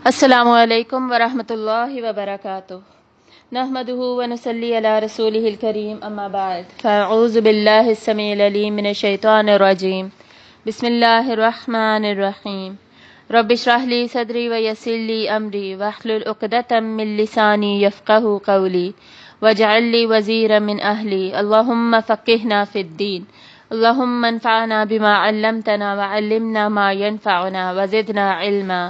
السلام علیکم ورحمۃ اللہ وبرکاتہ نحمده ونصلی علی رسولہ الکریم اما بعد فاعوذ باللہ السمیع العلیم من الشیطان الرجیم بسم اللہ الرحمن الرحیم رب اشرح لی صدری ویسر لی امری واحلل عقدۃ من لسانی یفقہوا قولی واجعل لی وزیرا من اہلی اللہم فقہنا فی الدین اللہم انفعنا بما علمتنا وعلمنا ما ینفعنا وزدنا علما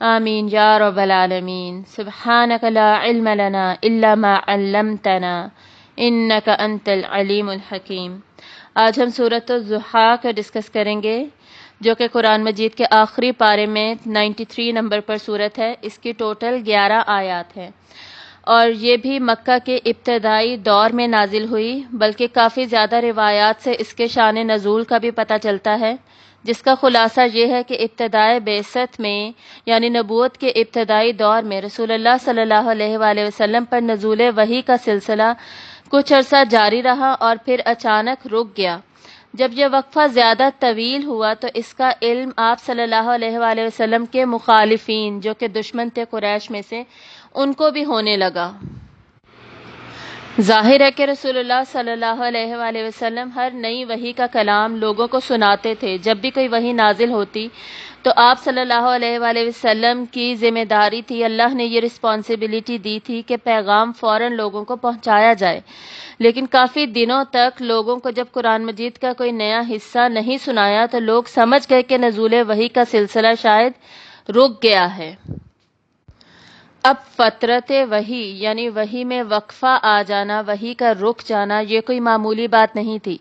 آمین یا رب العالمین سبحانک لا علم لنا الا ما علمتنا انک انت العلیم الحکیم۔ آج ہم سورۃ الضحیٰ کا ڈسکس کریں گے جو کہ قرآن مجید کے آخری پارے میں 93 نمبر پر سورت ہے۔ اس کی ٹوٹل 11 آیات ہیں اور یہ بھی مکہ کے ابتدائی دور میں نازل ہوئی، بلکہ کافی زیادہ روایات سے اس کے شان نزول کا بھی پتہ چلتا ہے، جس کا خلاصہ یہ ہے کہ ابتدائی بعثت میں یعنی نبوت کے ابتدائی دور میں رسول اللہ صلی اللہ علیہ وآلہ وسلم پر نزول وحی کا سلسلہ کچھ عرصہ جاری رہا اور پھر اچانک رک گیا۔ جب یہ وقفہ زیادہ طویل ہوا تو اس کا علم آپ صلی اللہ علیہ وآلہ وسلم کے مخالفین جو کہ دشمن تھے قریش میں سے، ان کو بھی ہونے لگا۔ ظاہر ہے کہ رسول اللہ صلی اللہ علیہ وآلہ وسلم ہر نئی وحی کا کلام لوگوں کو سناتے تھے۔ جب بھی کوئی وحی نازل ہوتی تو آپ صلی اللہ علیہ وآلہ وسلم کی ذمہ داری تھی، اللہ نے یہ رسپانسبلٹی دی تھی کہ پیغام فوراً لوگوں کو پہنچایا جائے، لیکن کافی دنوں تک لوگوں کو جب قرآن مجید کا کوئی نیا حصہ نہیں سنایا تو لوگ سمجھ گئے کہ نزول وحی کا سلسلہ شاید رک گیا ہے۔ اب فترت وحی یعنی وحی میں وقفہ آ جانا، وحی کا رک جانا، یہ کوئی معمولی بات نہیں تھی۔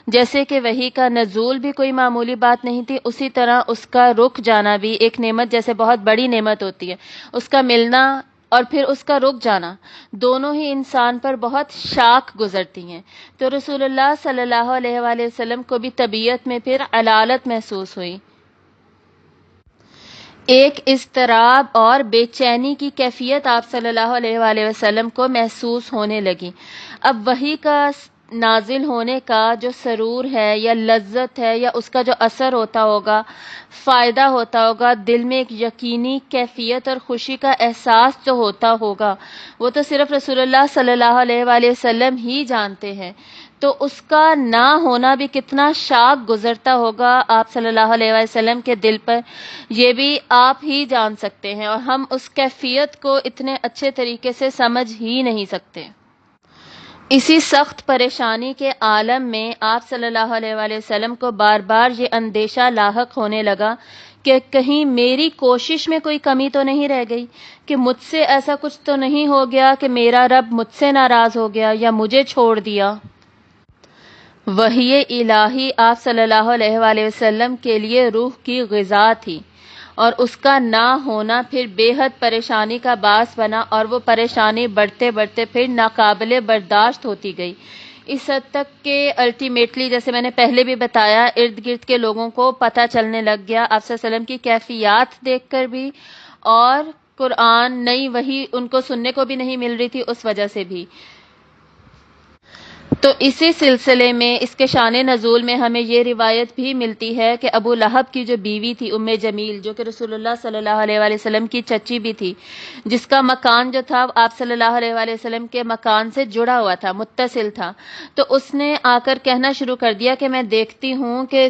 جیسے کہ وحی کا نزول بھی کوئی معمولی بات نہیں تھی، اسی طرح اس کا رک جانا بھی ایک نعمت جیسے بہت بڑی نعمت ہوتی ہے۔ اس کا ملنا اور پھر اس کا رک جانا دونوں ہی انسان پر بہت شاق گزرتی ہیں۔ تو رسول اللہ صلی اللہ علیہ وآلہ وسلم کو بھی طبیعت میں پھر علالت محسوس ہوئی، ایک اضطراب اور بے چینی کی کیفیت آپ صلی اللہ علیہ وآلہ وسلم کو محسوس ہونے لگی۔ اب وحی کا نازل ہونے کا جو سرور ہے یا لذت ہے یا اس کا جو اثر ہوتا ہوگا، فائدہ ہوتا ہوگا، دل میں ایک یقینی کیفیت اور خوشی کا احساس جو ہوتا ہوگا، وہ تو صرف رسول اللہ صلی اللہ علیہ وآلہ وسلم ہی جانتے ہیں۔ تو اس کا نہ ہونا بھی کتنا شاق گزرتا ہوگا آپ صلی اللہ علیہ وسلم کے دل پر، یہ بھی آپ ہی جان سکتے ہیں، اور ہم اس کیفیت کو اتنے اچھے طریقے سے سمجھ ہی نہیں سکتے۔ اسی سخت پریشانی کے عالم میں آپ صلی اللہ علیہ وآلہ وسلم کو بار بار یہ اندیشہ لاحق ہونے لگا کہ کہیں میری کوشش میں کوئی کمی تو نہیں رہ گئی، کہ مجھ سے ایسا کچھ تو نہیں ہو گیا کہ میرا رب مجھ سے ناراض ہو گیا یا مجھے چھوڑ دیا۔ وحی الہی آپ صلی اللہ علیہ وآلہ وسلم کے لیے روح کی غذا تھی، اور اس کا نہ ہونا پھر بے حد پریشانی کا باعث بنا، اور وہ پریشانی بڑھتے بڑھتے پھر ناقابل برداشت ہوتی گئی، اس حد تک کہ الٹیمیٹلی جیسے میں نے پہلے بھی بتایا ارد گرد کے لوگوں کو پتہ چلنے لگ گیا آپ صلی اللہ علیہ وسلم کی کیفیات دیکھ کر بھی، اور قرآن نئی وحی ان کو سننے کو بھی نہیں مل رہی تھی اس وجہ سے بھی۔ تو اسی سلسلے میں اس کے شان نزول میں ہمیں یہ روایت بھی ملتی ہے کہ ابو لہب کی جو بیوی تھی ام جمیل، جو کہ رسول اللہ صلی اللہ علیہ وآلہ وسلم کی چچی بھی تھی، جس کا مکان جو تھا آپ صلی اللہ علیہ وآلہ وسلم کے مکان سے جڑا ہوا تھا، متصل تھا، تو اس نے آ کر کہنا شروع کر دیا کہ میں دیکھتی ہوں کہ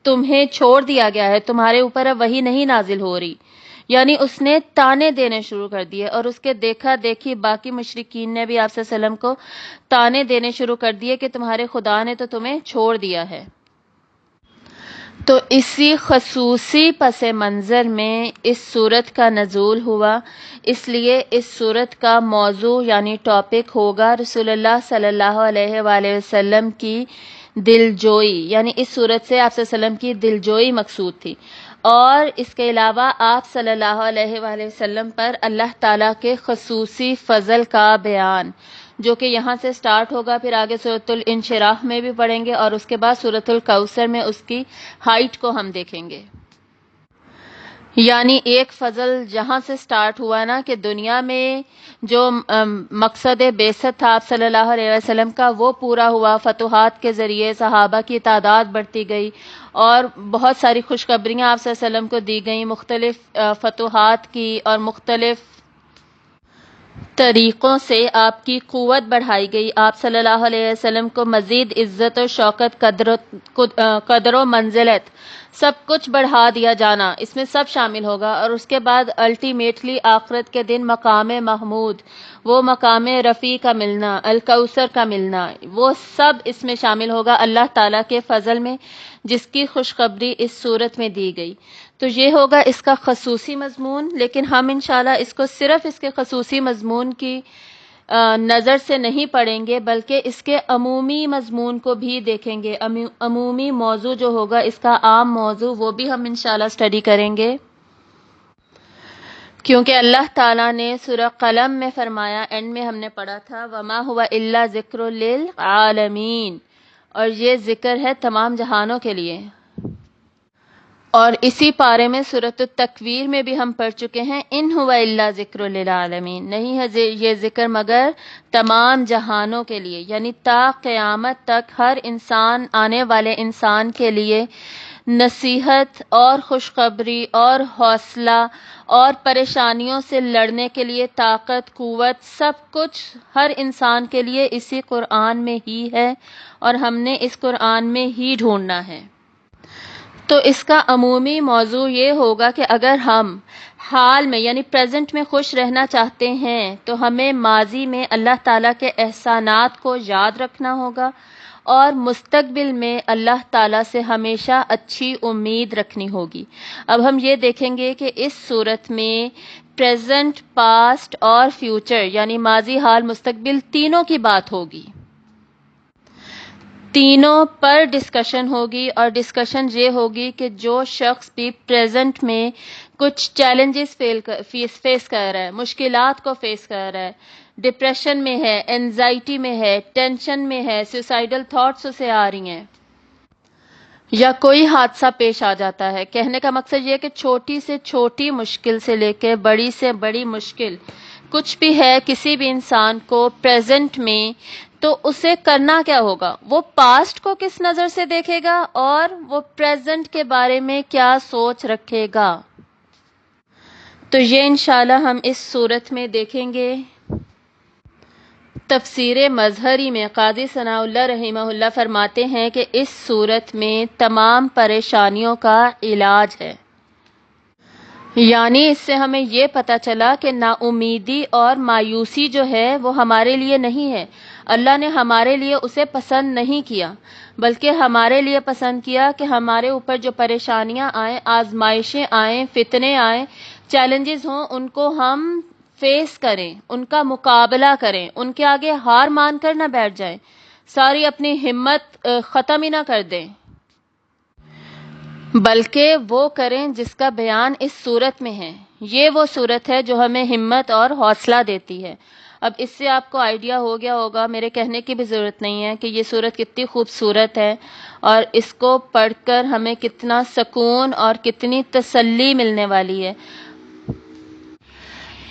تمہیں چھوڑ دیا گیا ہے، تمہارے اوپر اب وحی نہیں نازل ہو رہی، یعنی اس نے تانے دینے شروع کر دیے، اور اس کے دیکھا دیکھی باقی مشرکین نے بھی آپ صلی اللہ علیہ وسلم کو تانے دینے شروع کر دیے کہ تمہارے خدا نے تو تمہیں چھوڑ دیا ہے۔ تو اسی خصوصی پس منظر میں اس سورت کا نزول ہوا، اس لیے اس سورت کا موضوع یعنی ٹاپک ہوگا رسول اللہ صلی اللہ علیہ وآلہ وسلم کی دلجوئی، یعنی اس سورت سے آپ صلی اللہ علیہ وسلم کی دلجوئی مقصود تھی، اور اس کے علاوہ آپ صلی اللہ علیہ وآلہ وسلم پر اللہ تعالیٰ کے خصوصی فضل کا بیان، جو کہ یہاں سے سٹارٹ ہوگا، پھر آگے سورۃ الانشراح میں بھی پڑھیں گے، اور اس کے بعد سورۃ الکوثر میں اس کی ہائٹ کو ہم دیکھیں گے۔ یعنی ایک فضل جہاں سے سٹارٹ ہوا نا کہ دنیا میں جو مقصد بعثت تھا آپ صلی اللہ علیہ وسلم کا وہ پورا ہوا، فتوحات کے ذریعے صحابہ کی تعداد بڑھتی گئی اور بہت ساری خوشخبریاں آپ صلی اللہ علیہ وسلم کو دی گئیں مختلف فتوحات کی، اور مختلف طریقوں سے آپ کی قوت بڑھائی گئی، آپ صلی اللہ علیہ وسلم کو مزید عزت و شوکت، قدر و منزلت سب کچھ بڑھا دیا جانا، اس میں سب شامل ہوگا۔ اور اس کے بعد الٹیمیٹلی آخرت کے دن مقام محمود، وہ مقام رفیع کا ملنا، الکوثر کا ملنا، وہ سب اس میں شامل ہوگا اللہ تعالیٰ کے فضل میں، جس کی خوشخبری اس صورت میں دی گئی۔ تو یہ ہوگا اس کا خصوصی مضمون، لیکن ہم انشاءاللہ اس کو صرف اس کے خصوصی مضمون کی نظر سے نہیں پڑھیں گے، بلکہ اس کے عمومی مضمون کو بھی دیکھیں گے۔ عمومی موضوع جو ہوگا اس کا عام موضوع، وہ بھی ہم انشاءاللہ اسٹڈی کریں گے، کیونکہ اللہ تعالیٰ نے سورہ قلم میں فرمایا، اینڈ میں ہم نے پڑھا تھا، وَمَا هُوَ إِلَّا ذِكْرٌ لِّلْعَالَمِينَ، اور یہ ذکر ہے تمام جہانوں کے لیے۔ اور اسی پارے میں سورۃ التکویر میں بھی ہم پڑھ چکے ہیں، ان ہوا الا ذکر للعالمین، نہیں ہے یہ ذکر مگر تمام جہانوں کے لیے، یعنی تا قیامت تک ہر انسان، آنے والے انسان کے لیے نصیحت اور خوشخبری اور حوصلہ اور پریشانیوں سے لڑنے کے لیے طاقت، قوت، سب کچھ ہر انسان کے لیے اسی قرآن میں ہی ہے، اور ہم نے اس قرآن میں ہی ڈھونڈنا ہے۔ تو اس کا عمومی موضوع یہ ہوگا کہ اگر ہم حال میں یعنی پریزنٹ میں خوش رہنا چاہتے ہیں تو ہمیں ماضی میں اللہ تعالیٰ کے احسانات کو یاد رکھنا ہوگا، اور مستقبل میں اللہ تعالیٰ سے ہمیشہ اچھی امید رکھنی ہوگی۔ اب ہم یہ دیکھیں گے کہ اس صورت میں پریزنٹ، پاسٹ اور فیوچر یعنی ماضی، حال، مستقبل تینوں کی بات ہوگی، تینوں پر ڈسکشن ہوگی۔ اور ڈسکشن یہ ہوگی کہ جو شخص بھی پریزنٹ میں کچھ چیلنجز فیس کر رہا ہے، مشکلات کو فیس کر رہا ہے، ڈپریشن میں ہے، اینزائٹی میں ہے، ٹینشن میں ہے، سوسائڈل تھاٹس اسے آ رہی ہیں، یا کوئی حادثہ پیش آ جاتا ہے، کہنے کا مقصد یہ کہ چھوٹی سے چھوٹی مشکل سے لے کے بڑی سے بڑی مشکل کچھ بھی ہے کسی بھی انسان کو پریزنٹ میں، تو اسے کرنا کیا ہوگا؟ وہ پاسٹ کو کس نظر سے دیکھے گا اور وہ پریزنٹ کے بارے میں کیا سوچ رکھے گا؟ تو یہ انشاءاللہ ہم اس صورت میں دیکھیں گے۔ تفسیر مظہری میں قاضی ثناء اللہ رحمہ اللہ فرماتے ہیں کہ اس صورت میں تمام پریشانیوں کا علاج ہے، یعنی اس سے ہمیں یہ پتہ چلا کہ نا امیدی اور مایوسی جو ہے وہ ہمارے لیے نہیں ہے، اللہ نے ہمارے لیے اسے پسند نہیں کیا، بلکہ ہمارے لیے پسند کیا کہ ہمارے اوپر جو پریشانیاں آئیں، آزمائشیں آئیں، فتنے آئیں، چیلنجز ہوں، ان کو ہم فیس کریں، ان کا مقابلہ کریں، ان کے آگے ہار مان کر نہ بیٹھ جائیں، ساری اپنی ہمت ختم ہی نہ کر دیں، بلکہ وہ کریں جس کا بیان اس صورت میں ہے۔ یہ وہ صورت ہے جو ہمیں ہمت اور حوصلہ دیتی ہے۔ اب اس سے آپ کو آئیڈیا ہو گیا ہوگا، میرے کہنے کی بھی ضرورت نہیں ہے کہ یہ صورت کتنی خوبصورت ہے، اور اس کو پڑھ کر ہمیں کتنا سکون اور کتنی تسلی ملنے والی ہے۔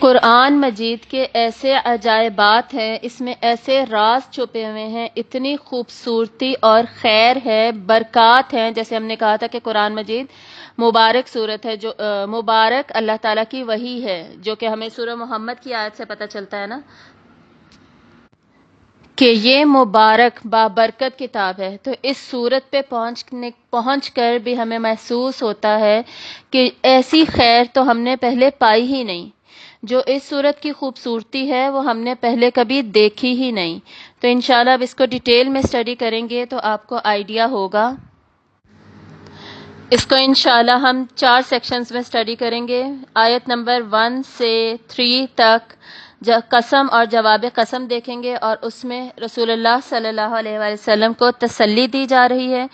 قرآن مجید کے ایسے عجائبات ہیں، اس میں ایسے راز چھپے ہوئے ہیں، اتنی خوبصورتی اور خیر ہے، برکات ہیں۔ جیسے ہم نے کہا تھا کہ قرآن مجید مبارک صورت ہے، جو مبارک اللہ تعالیٰ کی وحی ہے، جو کہ ہمیں سورہ محمد کی آیت سے پتہ چلتا ہے نا کہ یہ مبارک بابرکت کتاب ہے۔ تو اس صورت پہ پہنچ کر بھی ہمیں محسوس ہوتا ہے کہ ایسی خیر تو ہم نے پہلے پائی ہی نہیں، جو اس صورت کی خوبصورتی ہے وہ ہم نے پہلے کبھی دیکھی ہی نہیں۔ تو انشاءاللہ اب اس کو ڈیٹیل میں اسٹڈی کریں گے تو آپ کو آئیڈیا ہوگا۔ اس کو انشاءاللہ ہم 4 سیکشنز میں اسٹڈی کریں گے۔ آیت نمبر 1 سے 3 تک قسم اور جواب قسم دیکھیں گے، اور اس میں رسول اللہ صلی اللہ علیہ وآلہ وسلم کو تسلی دی جا رہی ہے۔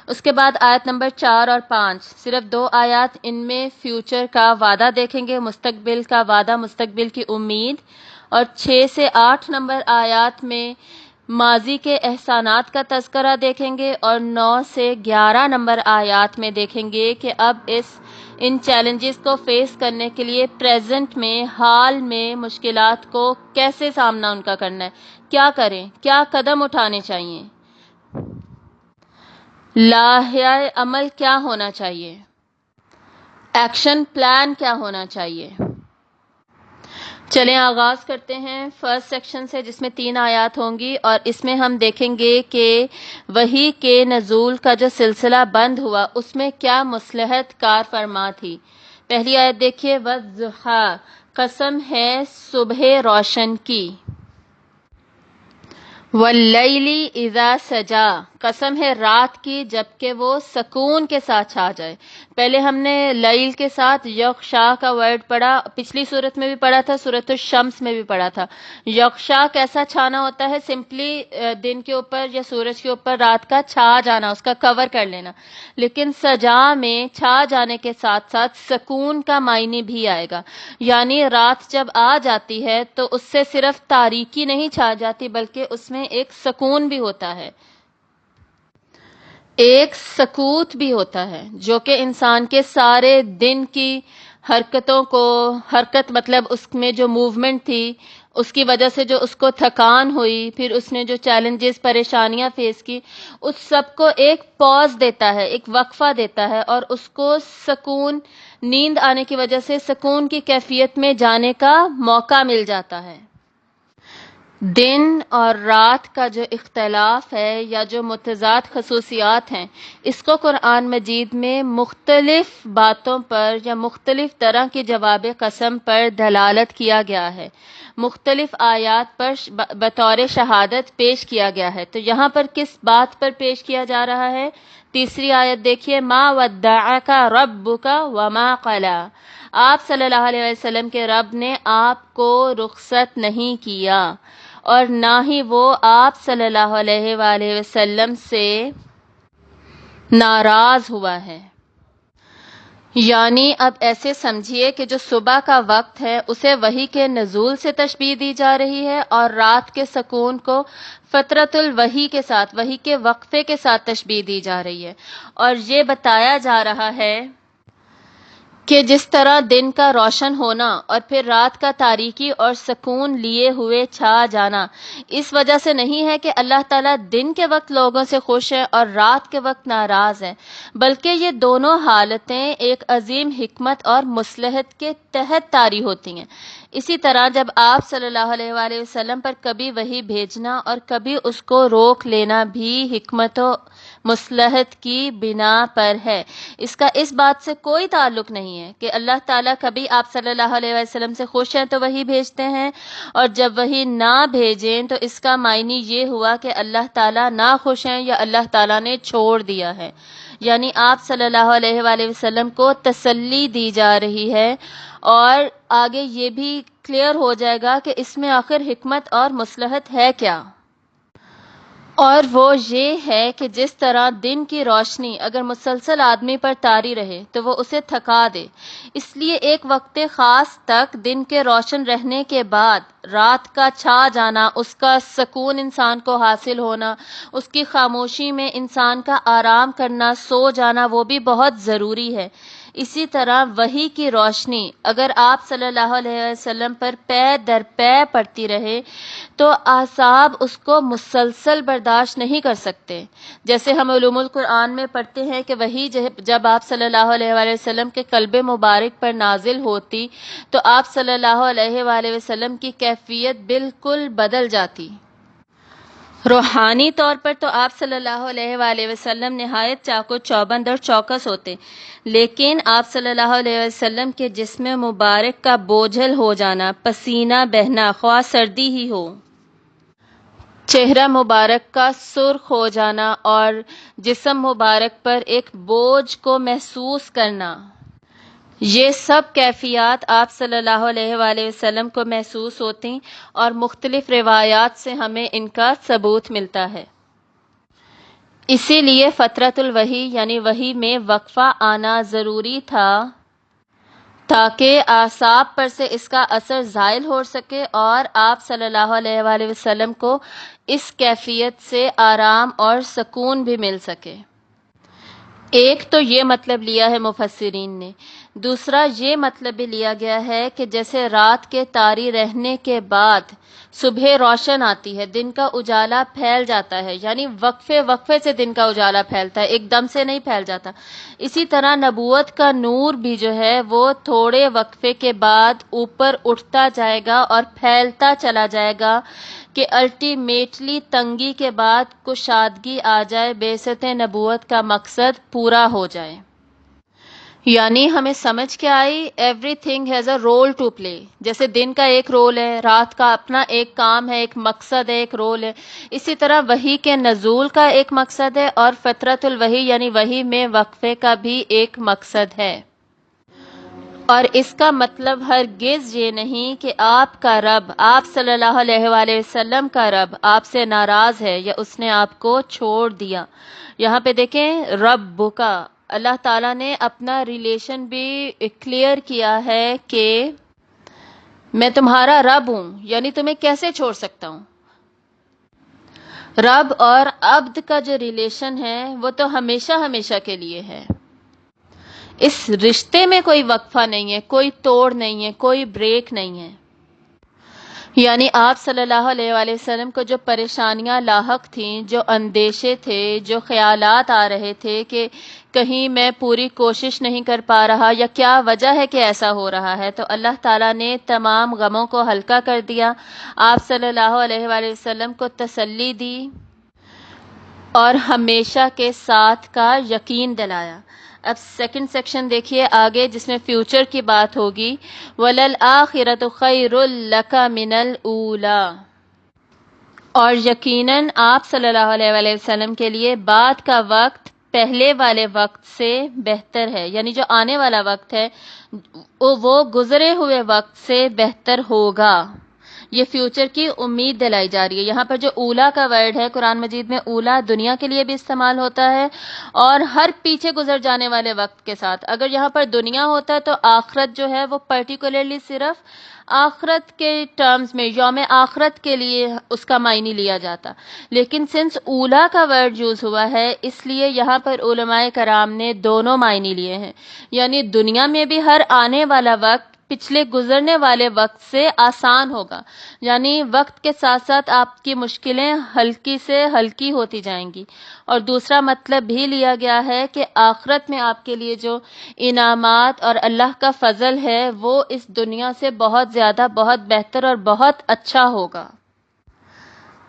اس کے بعد آیت نمبر 4 اور 5 صرف 2 آیات، ان میں فیوچر کا وعدہ دیکھیں گے، مستقبل کا وعدہ، مستقبل کی امید، اور 6 سے 8 نمبر آیات میں ماضی کے احسانات کا تذکرہ دیکھیں گے، اور 9 سے 11 نمبر آیات میں دیکھیں گے کہ اب اس ان چیلنجز کو فیس کرنے کے لیے پریزنٹ میں، حال میں مشکلات کو کیسے سامنا ان کا کرنا ہے، کیا کریں، کیا قدم اٹھانے چاہیے، لائحہ عمل کیا ہونا چاہیے، ایکشن پلان کیا ہونا چاہیے۔ چلیں آغاز کرتے ہیں فرسٹ سیکشن سے، جس میں 3 آیات ہوں گی، اور اس میں ہم دیکھیں گے کہ وحی کے نزول کا جو سلسلہ بند ہوا اس میں کیا مصلحت کار فرما تھی۔ پہلی آیت دیکھیے، والضحیٰ، قسم ہے صبح روشن کی، واللیل اذا سجا، قسم ہے رات کی جبکہ وہ سکون کے ساتھ چھا جائے۔ پہلے ہم نے لیل کے ساتھ یغشا کا ورڈ پڑھا، پچھلی صورت میں بھی پڑھا تھا، سورۃ الشمس میں بھی پڑھا تھا۔ یغشا کیسا چھانا ہوتا ہے؟ سمپلی دن کے اوپر یا سورج کے اوپر رات کا چھا جانا، اس کا کور کر لینا۔ لیکن سجا میں چھا جانے کے ساتھ ساتھ سکون کا معنی بھی آئے گا، یعنی رات جب آ جاتی ہے تو اس سے صرف تاریکی نہیں چھا جاتی بلکہ اس میں ایک سکون بھی ہوتا ہے، ایک سکوت بھی ہوتا ہے، جو کہ انسان کے سارے دن کی حرکتوں کو، حرکت مطلب اس میں جو موومنٹ تھی اس کی وجہ سے جو اس کو تھکان ہوئی، پھر اس نے جو چیلنجز پریشانیاں فیس کی، اس سب کو ایک پاز دیتا ہے، ایک وقفہ دیتا ہے، اور اس کو سکون، نیند آنے کی وجہ سے سکون کی کیفیت میں جانے کا موقع مل جاتا ہے۔ دن اور رات کا جو اختلاف ہے یا جو متضاد خصوصیات ہیں، اس کو قرآن مجید میں مختلف باتوں پر یا مختلف طرح کی جواب قسم پر دلالت کیا گیا ہے، مختلف آیات پر بطور شہادت پیش کیا گیا ہے۔ تو یہاں پر کس بات پر پیش کیا جا رہا ہے؟ تیسری آیت دیکھیے، ما ودعک ربک وما قلی، آپ صلی اللہ علیہ وسلم کے رب نے آپ کو رخصت نہیں کیا اور نہ ہی وہ آپ صلی اللہ علیہ وآلہ وسلم سے ناراض ہوا ہے۔ یعنی اب ایسے سمجھیے کہ جو صبح کا وقت ہے اسے وحی کے نزول سے تشبیہ دی جا رہی ہے، اور رات کے سکون کو فترۃ الوحی کے ساتھ، وحی کے وقفے کے ساتھ تشبیہ دی جا رہی ہے، اور یہ بتایا جا رہا ہے کہ جس طرح دن کا روشن ہونا اور پھر رات کا تاریکی اور سکون لیے ہوئے چھا جانا اس وجہ سے نہیں ہے کہ اللہ تعالیٰ دن کے وقت لوگوں سے خوش ہے اور رات کے وقت ناراض ہے، بلکہ یہ دونوں حالتیں ایک عظیم حکمت اور مصلحت کے تحت طاری ہوتی ہیں۔ اسی طرح جب آپ صلی اللہ علیہ وآلہ وسلم پر کبھی وحی بھیجنا اور کبھی اس کو روک لینا بھی حکمت و مصلحت کی بنا پر ہے، اس کا اس بات سے کوئی تعلق نہیں ہے کہ اللہ تعالیٰ کبھی آپ صلی اللہ علیہ وسلم سے خوش ہیں تو وحی بھیجتے ہیں، اور جب وحی نہ بھیجیں تو اس کا معنی یہ ہوا کہ اللہ تعالیٰ نہ خوش ہیں یا اللہ تعالیٰ نے چھوڑ دیا ہے۔ یعنی آپ صلی اللہ علیہ وآلہ وسلم کو تسلی دی جا رہی ہے، اور آگے یہ بھی کلیئر ہو جائے گا کہ اس میں آخر حکمت اور مصلحت ہے کیا، اور وہ یہ ہے کہ جس طرح دن کی روشنی اگر مسلسل آدمی پر طاری رہے تو وہ اسے تھکا دے، اس لیے ایک وقت خاص تک دن کے روشن رہنے کے بعد رات کا چھا جانا، اس کا سکون انسان کو حاصل ہونا، اس کی خاموشی میں انسان کا آرام کرنا، سو جانا، وہ بھی بہت ضروری ہے۔ اسی طرح وحی کی روشنی اگر آپ صلی اللہ علیہ وسلم پر پے در پے پڑتی رہے تو اعصاب اس کو مسلسل برداشت نہیں کر سکتے۔ جیسے ہم علوم القرآن میں پڑھتے ہیں کہ وحی جب آپ صلی اللہ علیہ وآلہ وسلم کے قلب مبارک پر نازل ہوتی تو آپ صلی اللہ علیہ وآلہ وسلم کی کیفیت بالکل بدل جاتی۔ روحانی طور پر تو آپ صلی اللہ علیہ وآلہ وسلم نہایت چاق و چوبند اور چوکس ہوتے، لیکن آپ صلی اللہ علیہ وسلم کے جسم مبارک کا بوجھل ہو جانا، پسینہ بہنا، خواہ سردی ہی ہو، چہرہ مبارک کا سرخ ہو جانا اور جسم مبارک پر ایک بوجھ کو محسوس کرنا، یہ سب کیفیات آپ صلی اللہ علیہ وآلہ وسلم کو محسوس ہوتی، اور مختلف روایات سے ہمیں ان کا ثبوت ملتا ہے۔ اسی لیے فترۃ الوحی یعنی وحی میں وقفہ آنا ضروری تھا تاکہ اعصاب پر سے اس کا اثر زائل ہو سکے اور آپ صلی اللہ علیہ وآلہ وسلم کو اس کیفیت سے آرام اور سکون بھی مل سکے۔ ایک تو یہ مطلب لیا ہے مفسرین نے۔ دوسرا یہ مطلب بھی لیا گیا ہے کہ جیسے رات کے طاری رہنے کے بعد صبح روشن آتی ہے، دن کا اجالا پھیل جاتا ہے، یعنی وقفے وقفے سے دن کا اجالا پھیلتا ہے، ایک دم سے نہیں پھیل جاتا، اسی طرح نبوت کا نور بھی جو ہے وہ تھوڑے وقفے کے بعد اوپر اٹھتا جائے گا اور پھیلتا چلا جائے گا کہ الٹیمیٹلی تنگی کے بعد کشادگی آ جائے، بعثت نبوت کا مقصد پورا ہو جائے۔ یعنی ہمیں سمجھ کے آئی everything has a role to play, جیسے دن کا ایک رول ہے، رات کا اپنا ایک کام ہے، ایک مقصد ہے، ایک رول ہے، اسی طرح وحی کے نزول کا ایک مقصد ہے اور فترۃ الوحی یعنی وحی میں وقفے کا بھی ایک مقصد ہے۔ اور اس کا مطلب ہرگز یہ نہیں کہ آپ کا رب، آپ صلی اللہ علیہ وآلہ وسلم کا رب آپ سے ناراض ہے یا اس نے آپ کو چھوڑ دیا۔ یہاں پہ دیکھیں رب کا، اللہ تعالیٰ نے اپنا ریلیشن بھی کلیئر کیا ہے کہ میں تمہارا رب ہوں، یعنی تمہیں کیسے چھوڑ سکتا ہوں۔ رب اور عبد کا جو ریلیشن ہے وہ تو ہمیشہ ہمیشہ کے لیے ہے، اس رشتے میں کوئی وقفہ نہیں ہے، کوئی توڑ نہیں ہے، کوئی بریک نہیں ہے۔ یعنی آپ صلی اللہ علیہ وآلہ وسلم کو جو پریشانیاں لاحق تھیں، جو اندیشے تھے، جو خیالات آ رہے تھے کہ کہیں میں پوری کوشش نہیں کر پا رہا یا کیا وجہ ہے کہ ایسا ہو رہا ہے، تو اللہ تعالیٰ نے تمام غموں کو ہلکا کر دیا، آپ صلی اللہ علیہ وآلہ وسلم کو تسلی دی اور ہمیشہ کے ساتھ کا یقین دلایا۔ اب سیکنڈ سیکشن دیکھیے آگے، جس میں فیوچر کی بات ہوگی، وَلَلْآخِرَةُ خَيْرٌ لَكَ مِنَ الْأُولَىٰ، اور یقیناً آپ صلی اللہ علیہ وآلہ وسلم کے لیے بعد کا وقت پہلے والے وقت سے بہتر ہے، یعنی جو آنے والا وقت ہے وہ گزرے ہوئے وقت سے بہتر ہوگا۔ یہ فیوچر کی امید دلائی جا رہی ہے۔ یہاں پر جو اولا کا ورڈ ہے قرآن مجید میں، اولا دنیا کے لیے بھی استعمال ہوتا ہے اور ہر پیچھے گزر جانے والے وقت کے ساتھ۔ اگر یہاں پر دنیا ہوتا تو آخرت جو ہے وہ پرٹیکولرلی صرف آخرت کے ٹرمز میں، یوم آخرت کے لیے اس کا معنی لیا جاتا، لیکن سنس اولا کا ورڈ یوز ہوا ہے اس لیے یہاں پر علماء کرام نے دونوں معنی لیے ہیں، یعنی دنیا میں بھی ہر آنے والا وقت پچھلے گزرنے والے وقت سے آسان ہوگا، یعنی وقت کے ساتھ ساتھ آپ کی مشکلیں ہلکی سے ہلکی ہوتی جائیں گی، اور دوسرا مطلب بھی لیا گیا ہے کہ آخرت میں آپ کے لیے جو انعامات اور اللہ کا فضل ہے وہ اس دنیا سے بہت زیادہ، بہت بہتر اور بہت اچھا ہوگا۔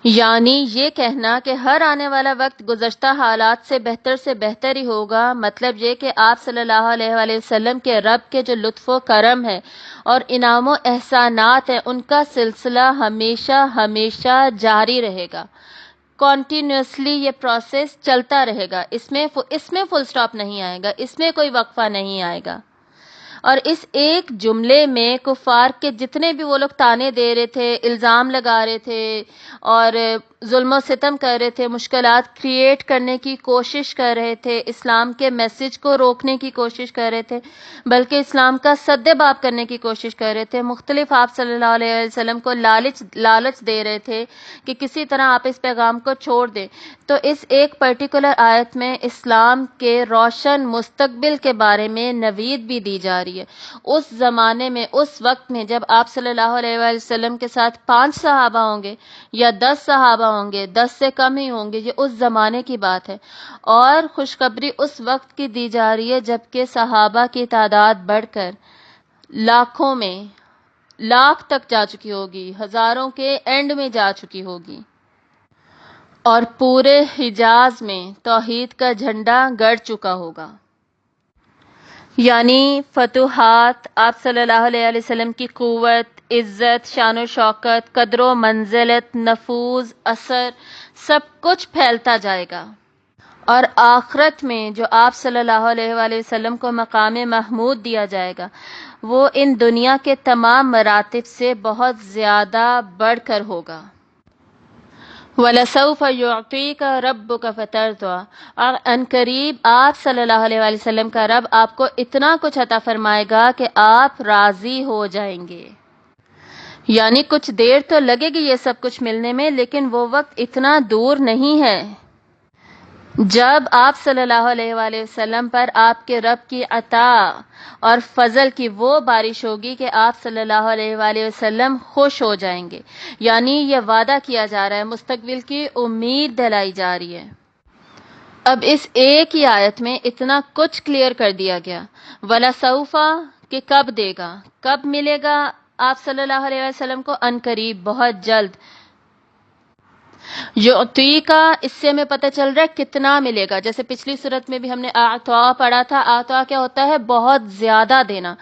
یعنی یہ کہنا کہ ہر آنے والا وقت گزشتہ حالات سے بہتر ہی ہوگا، مطلب یہ کہ آپ صلی اللہ علیہ وآلہ وسلم کے رب کے جو لطف و کرم ہے اور انعام و احسانات ہیں ان کا سلسلہ ہمیشہ ہمیشہ جاری رہے گا، کنٹینیوسلی یہ پروسیس چلتا رہے گا، اس میں فل سٹاپ نہیں آئے گا، اس میں کوئی وقفہ نہیں آئے گا۔ اور اس ایک جملے میں کفار کے جتنے بھی وہ لوگ تانے دے رہے تھے، الزام لگا رہے تھے اور ظلم و ستم کر رہے تھے، مشکلات کریٹ کرنے کی کوشش کر رہے تھے، اسلام کے میسج کو روکنے کی کوشش کر رہے تھے، بلکہ اسلام کا سد باب کرنے کی کوشش کر رہے تھے، مختلف آپ صلی اللہ علیہ وسلم کو لالچ دے رہے تھے کہ کسی طرح آپ اس پیغام کو چھوڑ دیں، تو اس ایک پرٹیکولر آیت میں اسلام کے روشن مستقبل کے بارے میں نوید بھی دی جا رہی ہے۔ اس زمانے میں، اس وقت میں جب آپ صلی اللہ علیہ وآلہ وسلم کے ساتھ 5 صحابہ ہوں گے یا 10 صحابہ ہوں گے، 10 سے کم ہی ہوں گے، یہ اس زمانے کی بات ہے، اور خوشخبری اس وقت کی دی جا رہی ہے جبکہ صحابہ کی تعداد بڑھ کر لاکھوں میں، لاکھ تک جا چکی ہوگی، ہزاروں کے اینڈ میں جا چکی ہوگی، اور پورے حجاز میں توحید کا جھنڈا گڑ چکا ہوگا۔ یعنی فتوحات، آپ صلی اللہ علیہ وسلم کی قوت، عزت، شان و شوکت، قدر و منزلت، نفوذ، اثر، سب کچھ پھیلتا جائے گا، اور آخرت میں جو آپ صلی اللہ علیہ وآلہ وسلم کو مقام محمود دیا جائے گا وہ ان دنیا کے تمام مراتب سے بہت زیادہ بڑھ کر ہوگا۔ وَلَسَوْفَ يُعْطِيكَ رَبُّكَ فَتَرْضَىٰ، اور عنقریب آپ صلی اللہ علیہ وآلہ وسلم کا رب آپ کو اتنا کچھ عطا فرمائے گا کہ آپ راضی ہو جائیں گے۔ یعنی کچھ دیر تو لگے گی یہ سب کچھ ملنے میں، لیکن وہ وقت اتنا دور نہیں ہے۔ جب آپ صلی اللہ علیہ وآلہ وسلم پر آپ کے رب کی عطا اور فضل کی وہ بارش ہوگی کہ آپ صلی اللہ علیہ وآلہ وسلم خوش ہو جائیں گے، یعنی یہ وعدہ کیا جا رہا ہے، مستقبل کی امید دلائی جا رہی ہے۔ اب اس ایک ہی آیت میں اتنا کچھ کلیئر کر دیا گیا۔ وَلَسَوْفَ کہ کب دے گا، کب ملے گا آپ صلی اللہ علیہ وسلم کو، ان قریب، بہت جلد۔ یعطی کا اس سے ہمیں پتہ چل رہا ہے کتنا ملے گا، جیسے پچھلی صورت میں بھی ہم نے اعطا پڑھا تھا۔ اعطا کیا ہوتا ہے؟ بہت زیادہ دینا،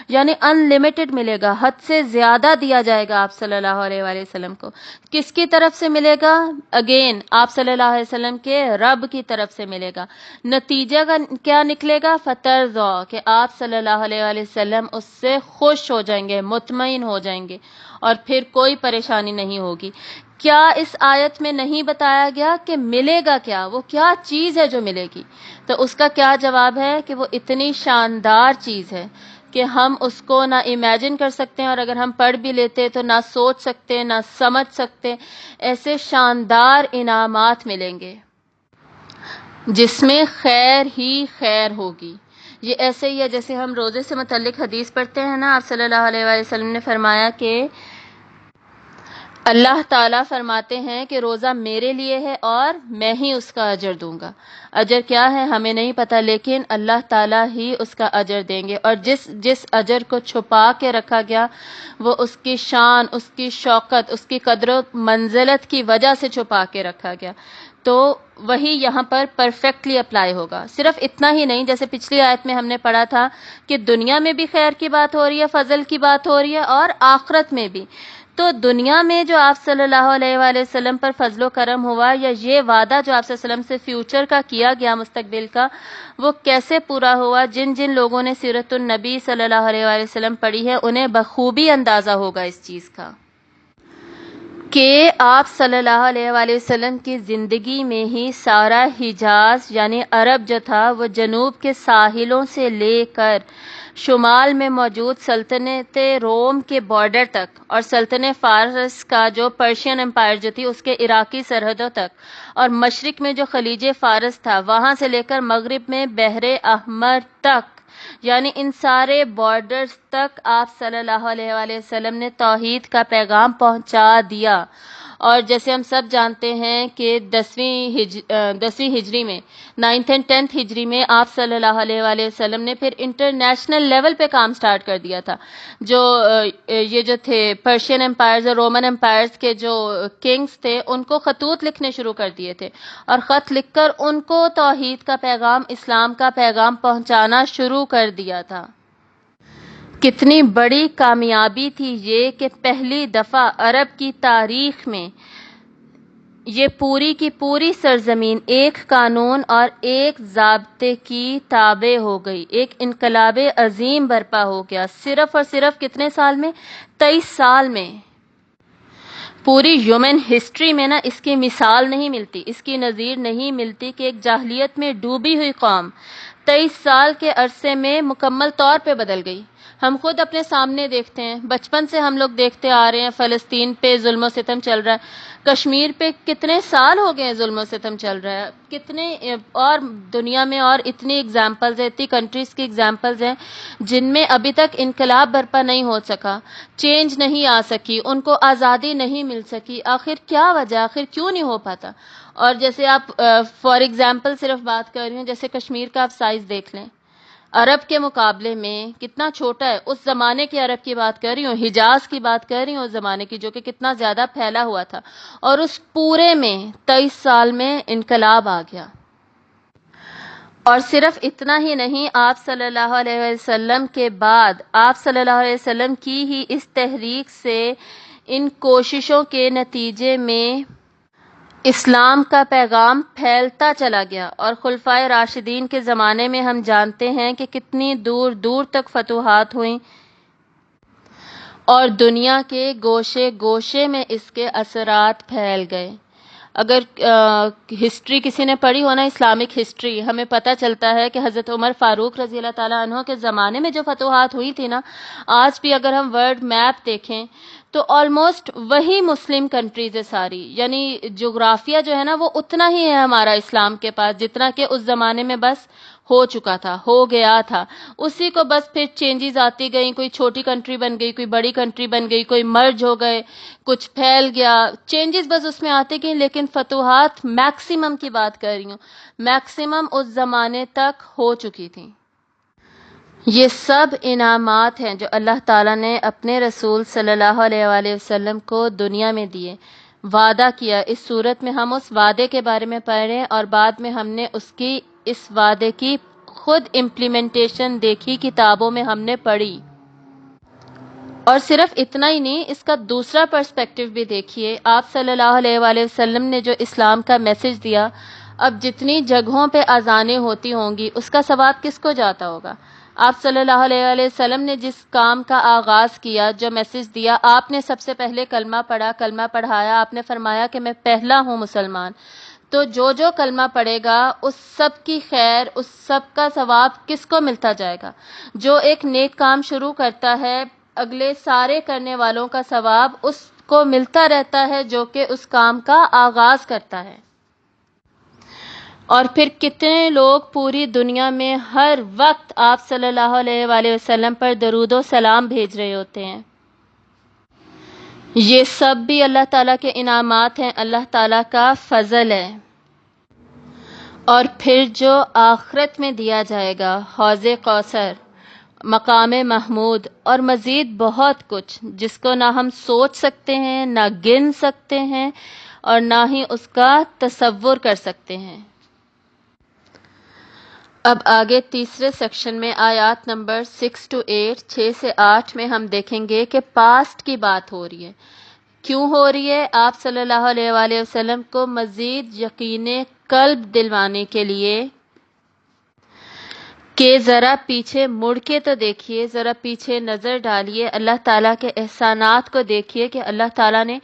یعنی ان لمیٹڈ ملے گا، حد سے زیادہ دیا جائے گا آپ صلی اللہ علیہ وآلہ وسلم کو۔ کس کی طرف سے ملے گا؟ اگین آپ صلی اللہ علیہ وسلم کے رب کی طرف سے ملے گا۔ نتیجہ کا کیا نکلے گا؟ فترضا کہ آپ صلی اللہ علیہ وآلہ وسلم اس سے خوش ہو جائیں گے، مطمئن ہو جائیں گے، اور پھر کوئی پریشانی نہیں ہوگی۔ کیا اس آیت میں نہیں بتایا گیا کہ ملے گا کیا، وہ کیا چیز ہے جو ملے گی؟ تو اس کا کیا جواب ہے کہ وہ اتنی شاندار چیز ہے کہ ہم اس کو نہ امیجن کر سکتے ہیں، اور اگر ہم پڑھ بھی لیتے تو نہ سوچ سکتے، نہ سمجھ سکتے۔ ایسے شاندار انعامات ملیں گے جس میں خیر ہی خیر ہوگی۔ یہ ایسے ہی ہے جیسے ہم روزے سے متعلق حدیث پڑھتے ہیں نا، آپ صلی اللہ علیہ وآلہ وسلم نے فرمایا کہ اللہ تعالیٰ فرماتے ہیں کہ روزہ میرے لیے ہے اور میں ہی اس کا اجر دوں گا۔ اجر کیا ہے ہمیں نہیں پتہ، لیکن اللہ تعالیٰ ہی اس کا اجر دیں گے، اور جس اجر کو چھپا کے رکھا گیا وہ اس کی شان، اس کی شوکت، اس کی قدر و منزلت کی وجہ سے چھپا کے رکھا گیا، تو وہی یہاں پر پرفیکٹلی اپلائی ہوگا۔ صرف اتنا ہی نہیں، جیسے پچھلی آیت میں ہم نے پڑھا تھا کہ دنیا میں بھی خیر کی بات ہو رہی ہے، فضل کی بات ہو رہی ہے، اور آخرت میں بھی۔ تو دنیا میں جو آپ صلی اللہ علیہ وآلہ وسلم پر فضل و کرم ہوا، یا یہ وعدہ جو آپ صلی اللہ علیہ وسلم سے فیوچر کا کیا گیا، مستقبل کا، وہ کیسے پورا ہوا؟ جن جن لوگوں نے سیرت النبی صلی اللہ علیہ وآلہ وسلم پڑھی ہے انہیں بخوبی اندازہ ہوگا اس چیز کا کہ آپ صلی اللہ علیہ وآلہ وسلم کی زندگی میں ہی سارا حجاز یعنی عرب جو تھا، وہ جنوب کے ساحلوں سے لے کر شمال میں موجود سلطنت روم کے بارڈر تک، اور سلطنت فارس کا جو پرشین امپائر جو تھی اس کے عراقی سرحدوں تک، اور مشرق میں جو خلیج فارس تھا وہاں سے لے کر مغرب میں بحر احمر تک، یعنی ان سارے بارڈرز تک آپ صلی اللہ علیہ وآلہ وسلم نے توحید کا پیغام پہنچا دیا۔ اور جیسے ہم سب جانتے ہیں کہ 10ویں ہجری میں 9th and 10th ہجری میں آپ صلی اللہ علیہ وآلہ وسلم نے پھر انٹرنیشنل لیول پہ کام سٹارٹ کر دیا تھا۔ جو یہ جو تھے پرشین امپائرز اور رومن امپائرز کے جو کنگز تھے، ان کو خطوط لکھنے شروع کر دیے تھے، اور خط لکھ کر ان کو توحید کا پیغام، اسلام کا پیغام پہنچانا شروع کر دیا تھا۔ کتنی بڑی کامیابی تھی یہ کہ پہلی دفعہ عرب کی تاریخ میں یہ پوری کی پوری سرزمین ایک قانون اور ایک ضابطے کی تابع ہو گئی، ایک انقلاب عظیم برپا ہو گیا، صرف اور صرف کتنے سال میں؟ 23 سال میں۔ پوری ہیومن ہسٹری میں نا اس کی مثال نہیں ملتی، اس کی نظیر نہیں ملتی کہ ایک جاہلیت میں ڈوبی ہوئی قوم 23 سال کے عرصے میں مکمل طور پہ بدل گئی۔ ہم خود اپنے سامنے دیکھتے ہیں، بچپن سے ہم لوگ دیکھتے آ رہے ہیں فلسطین پہ ظلم و ستم چل رہا ہے، کشمیر پہ کتنے سال ہو گئے ہیں ظلم و ستم چل رہا ہے، کتنے اور دنیا میں اور اتنی اگزامپلز ہیں، اتنی کنٹریز کی اگزامپلز ہیں جن میں ابھی تک انقلاب برپا نہیں ہو سکا، چینج نہیں آ سکی، ان کو آزادی نہیں مل سکی۔ آخر کیا وجہ، آخر کیوں نہیں ہو پاتا؟ اور جیسے آپ فار ایگزامپل صرف بات کر رہی ہوں، جیسے کشمیر کا آپ سائز دیکھ لیں، عرب کے مقابلے میں کتنا چھوٹا ہے۔ اس زمانے کے عرب کی بات کر رہی ہوں، حجاز کی بات کر رہی ہوں، اس زمانے کی جو کہ کتنا زیادہ پھیلا ہوا تھا، اور اس پورے میں 23 سال میں انقلاب آ گیا۔ اور صرف اتنا ہی نہیں، آپ صلی اللہ علیہ وسلم کے بعد آپ صلی اللہ علیہ وسلم کی ہی اس تحریک سے، ان کوششوں کے نتیجے میں اسلام کا پیغام پھیلتا چلا گیا، اور خلفائے راشدین کے زمانے میں ہم جانتے ہیں کہ کتنی دور دور تک فتوحات ہوئیں، اور دنیا کے گوشے گوشے میں اس کے اثرات پھیل گئے۔ اگر ہسٹری کسی نے پڑھی ہو نا، اسلامک ہسٹری، ہمیں پتہ چلتا ہے کہ حضرت عمر فاروق رضی اللہ تعالیٰ عنہ کے زمانے میں جو فتوحات ہوئی تھی نا، آج بھی اگر ہم ورلڈ میپ دیکھیں تو آلموسٹ وہی مسلم کنٹریز ہے ساری، یعنی جغرافیہ جو ہے نا وہ اتنا ہی ہے ہمارا اسلام کے پاس جتنا کہ اس زمانے میں بس ہو چکا تھا، ہو گیا تھا، اسی کو بس پھر چینجز آتی گئیں، کوئی چھوٹی کنٹری بن گئی، کوئی بڑی کنٹری بن گئی، کوئی مرج ہو گئے، کچھ پھیل گیا، چینجز بس اس میں آتے گئیں، لیکن فتوحات میکسیمم کی بات کر رہی ہوں، میکسیمم اس زمانے تک ہو چکی تھیں۔ یہ سب انعامات ہیں جو اللہ تعالیٰ نے اپنے رسول صلی اللہ علیہ وآلہ وسلم کو دنیا میں دیے، وعدہ کیا۔ اس صورت میں ہم اس وعدے کے بارے میں پڑھ رہے ہیں اور بعد میں ہم نے اس وعدے کی خود امپلیمنٹیشن دیکھی، کتابوں میں ہم نے پڑھی۔ اور صرف اتنا ہی نہیں، اس کا دوسرا پرسپیکٹیو بھی دیکھیے۔ آپ صلی اللہ علیہ وآلہ وسلم نے جو اسلام کا میسج دیا، اب جتنی جگہوں پہ اذانیں ہوتی ہوں گی اس کا ثواب کس کو جاتا ہوگا؟ آپ صلی اللہ علیہ وآلہ وسلم نے جس کام کا آغاز کیا، جو میسج دیا، آپ نے سب سے پہلے کلمہ پڑھا، کلمہ پڑھایا، آپ نے فرمایا کہ میں پہلا ہوں مسلمان۔ تو جو کلمہ پڑھے گا اس سب کی خیر، اس سب کا ثواب کس کو ملتا جائے گا؟ جو ایک نیک کام شروع کرتا ہے، اگلے سارے کرنے والوں کا ثواب اس کو ملتا رہتا ہے جو کہ اس کام کا آغاز کرتا ہے۔ اور پھر کتنے لوگ پوری دنیا میں ہر وقت آپ صلی اللہ علیہ وآلہ وسلم پر درود و سلام بھیج رہے ہوتے ہیں۔ یہ سب بھی اللہ تعالیٰ کے انعامات ہیں، اللہ تعالیٰ کا فضل ہے۔ اور پھر جو آخرت میں دیا جائے گا، حوض کوثر، مقام محمود، اور مزید بہت کچھ جس کو نہ ہم سوچ سکتے ہیں، نہ گن سکتے ہیں، اور نہ ہی اس کا تصور کر سکتے ہیں۔ اب آگے تیسرے سیکشن میں آیات نمبر 6 to 8، 6 سے 8 میں ہم دیکھیں گے کہ پاسٹ کی بات ہو رہی ہے۔ کیوں ہو رہی ہے؟ آپ صلی اللہ علیہ وآلہ وسلم کو مزید یقین قلب دلوانے کے لیے کہ ذرا پیچھے مڑ کے تو دیکھیے، ذرا پیچھے نظر ڈالیے، اللہ تعالیٰ کے احسانات کو دیکھیے کہ اللہ تعالیٰ نے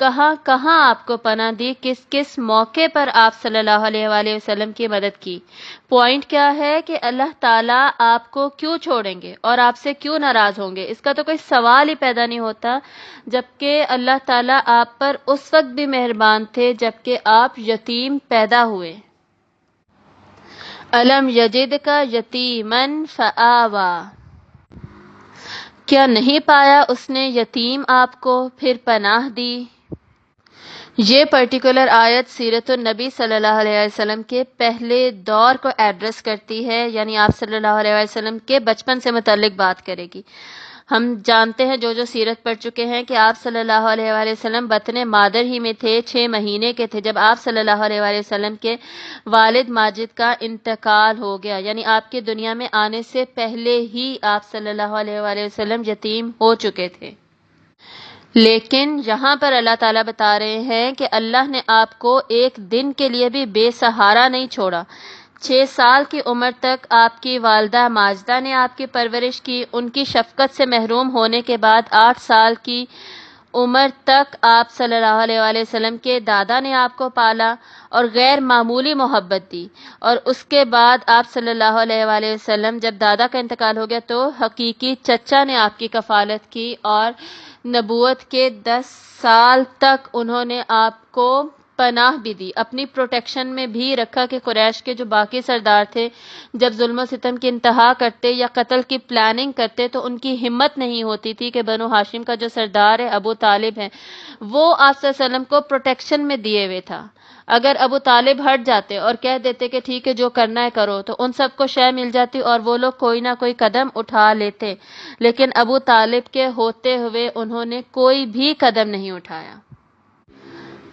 کہاں کہاں آپ کو پناہ دی، کس کس موقع پر آپ صلی اللہ علیہ وآلہ وسلم کی مدد کی۔ پوائنٹ کیا ہے کہ اللہ تعالیٰ آپ کو کیوں چھوڑیں گے اور آپ سے کیوں ناراض ہوں گے؟ اس کا تو کوئی سوال ہی پیدا نہیں ہوتا، جبکہ اللہ تعالیٰ آپ پر اس وقت بھی مہربان تھے جبکہ آپ یتیم پیدا ہوئے۔ الم یجدک یتیمن فآویٰ، کیا نہیں پایا اس نے یتیم آپ کو پھر پناہ دی؟ یہ پرٹیکولر آیت سیرت النبی صلی اللہ علیہ وسلم کے پہلے دور کو ایڈریس کرتی ہے، یعنی آپ صلی اللہ علیہ وسلم کے بچپن سے متعلق بات کرے گی۔ ہم جانتے ہیں جو سیرت پڑھ چکے ہیں کہ آپ صلی اللہ علیہ وآلہ وسلم بطن مادر ہی میں تھے، 6 مہینے کے تھے جب آپ صلی اللہ علیہ وآلہ وسلم کے والد ماجد کا انتقال ہو گیا، یعنی آپ کی دنیا میں آنے سے پہلے ہی آپ صلی اللہ علیہ وآلہ وسلم یتیم ہو چکے تھے۔ لیکن یہاں پر اللہ تعالیٰ بتا رہے ہیں کہ اللہ نے آپ کو ایک دن کے لیے بھی بے سہارا نہیں چھوڑا۔ 6 سال کی عمر تک آپ کی والدہ ماجدہ نے آپ کی پرورش کی، ان کی شفقت سے محروم ہونے کے بعد 8 سال کی عمر تک آپ صلی اللہ علیہ وآلہ وسلم کے دادا نے آپ کو پالا اور غیر معمولی محبت دی، اور اس کے بعد آپ صلی اللہ علیہ وآلہ وسلم جب دادا کا انتقال ہو گیا تو حقیقی چچا نے آپ کی کفالت کی، اور نبوت کے 10 سال تک انہوں نے آپ کو پناہ بھی دی، اپنی پروٹیکشن میں بھی رکھا کہ قریش کے جو باقی سردار تھے جب ظلم و ستم کی انتہا کرتے یا قتل کی پلاننگ کرتے تو ان کی ہمت نہیں ہوتی تھی کہ بنو ہاشم کا جو سردار ہے ابو طالب ہے وہ آپ صلی اللہ علیہ وسلم کو پروٹیکشن میں دیے ہوئے تھا۔ اگر ابو طالب ہٹ جاتے اور کہہ دیتے کہ ٹھیک ہے جو کرنا ہے کرو تو ان سب کو شے مل جاتی اور وہ لوگ کوئی نہ کوئی قدم اٹھا لیتے، لیکن ابو طالب کے ہوتے ہوئے انہوں نے کوئی بھی قدم نہیں اٹھایا۔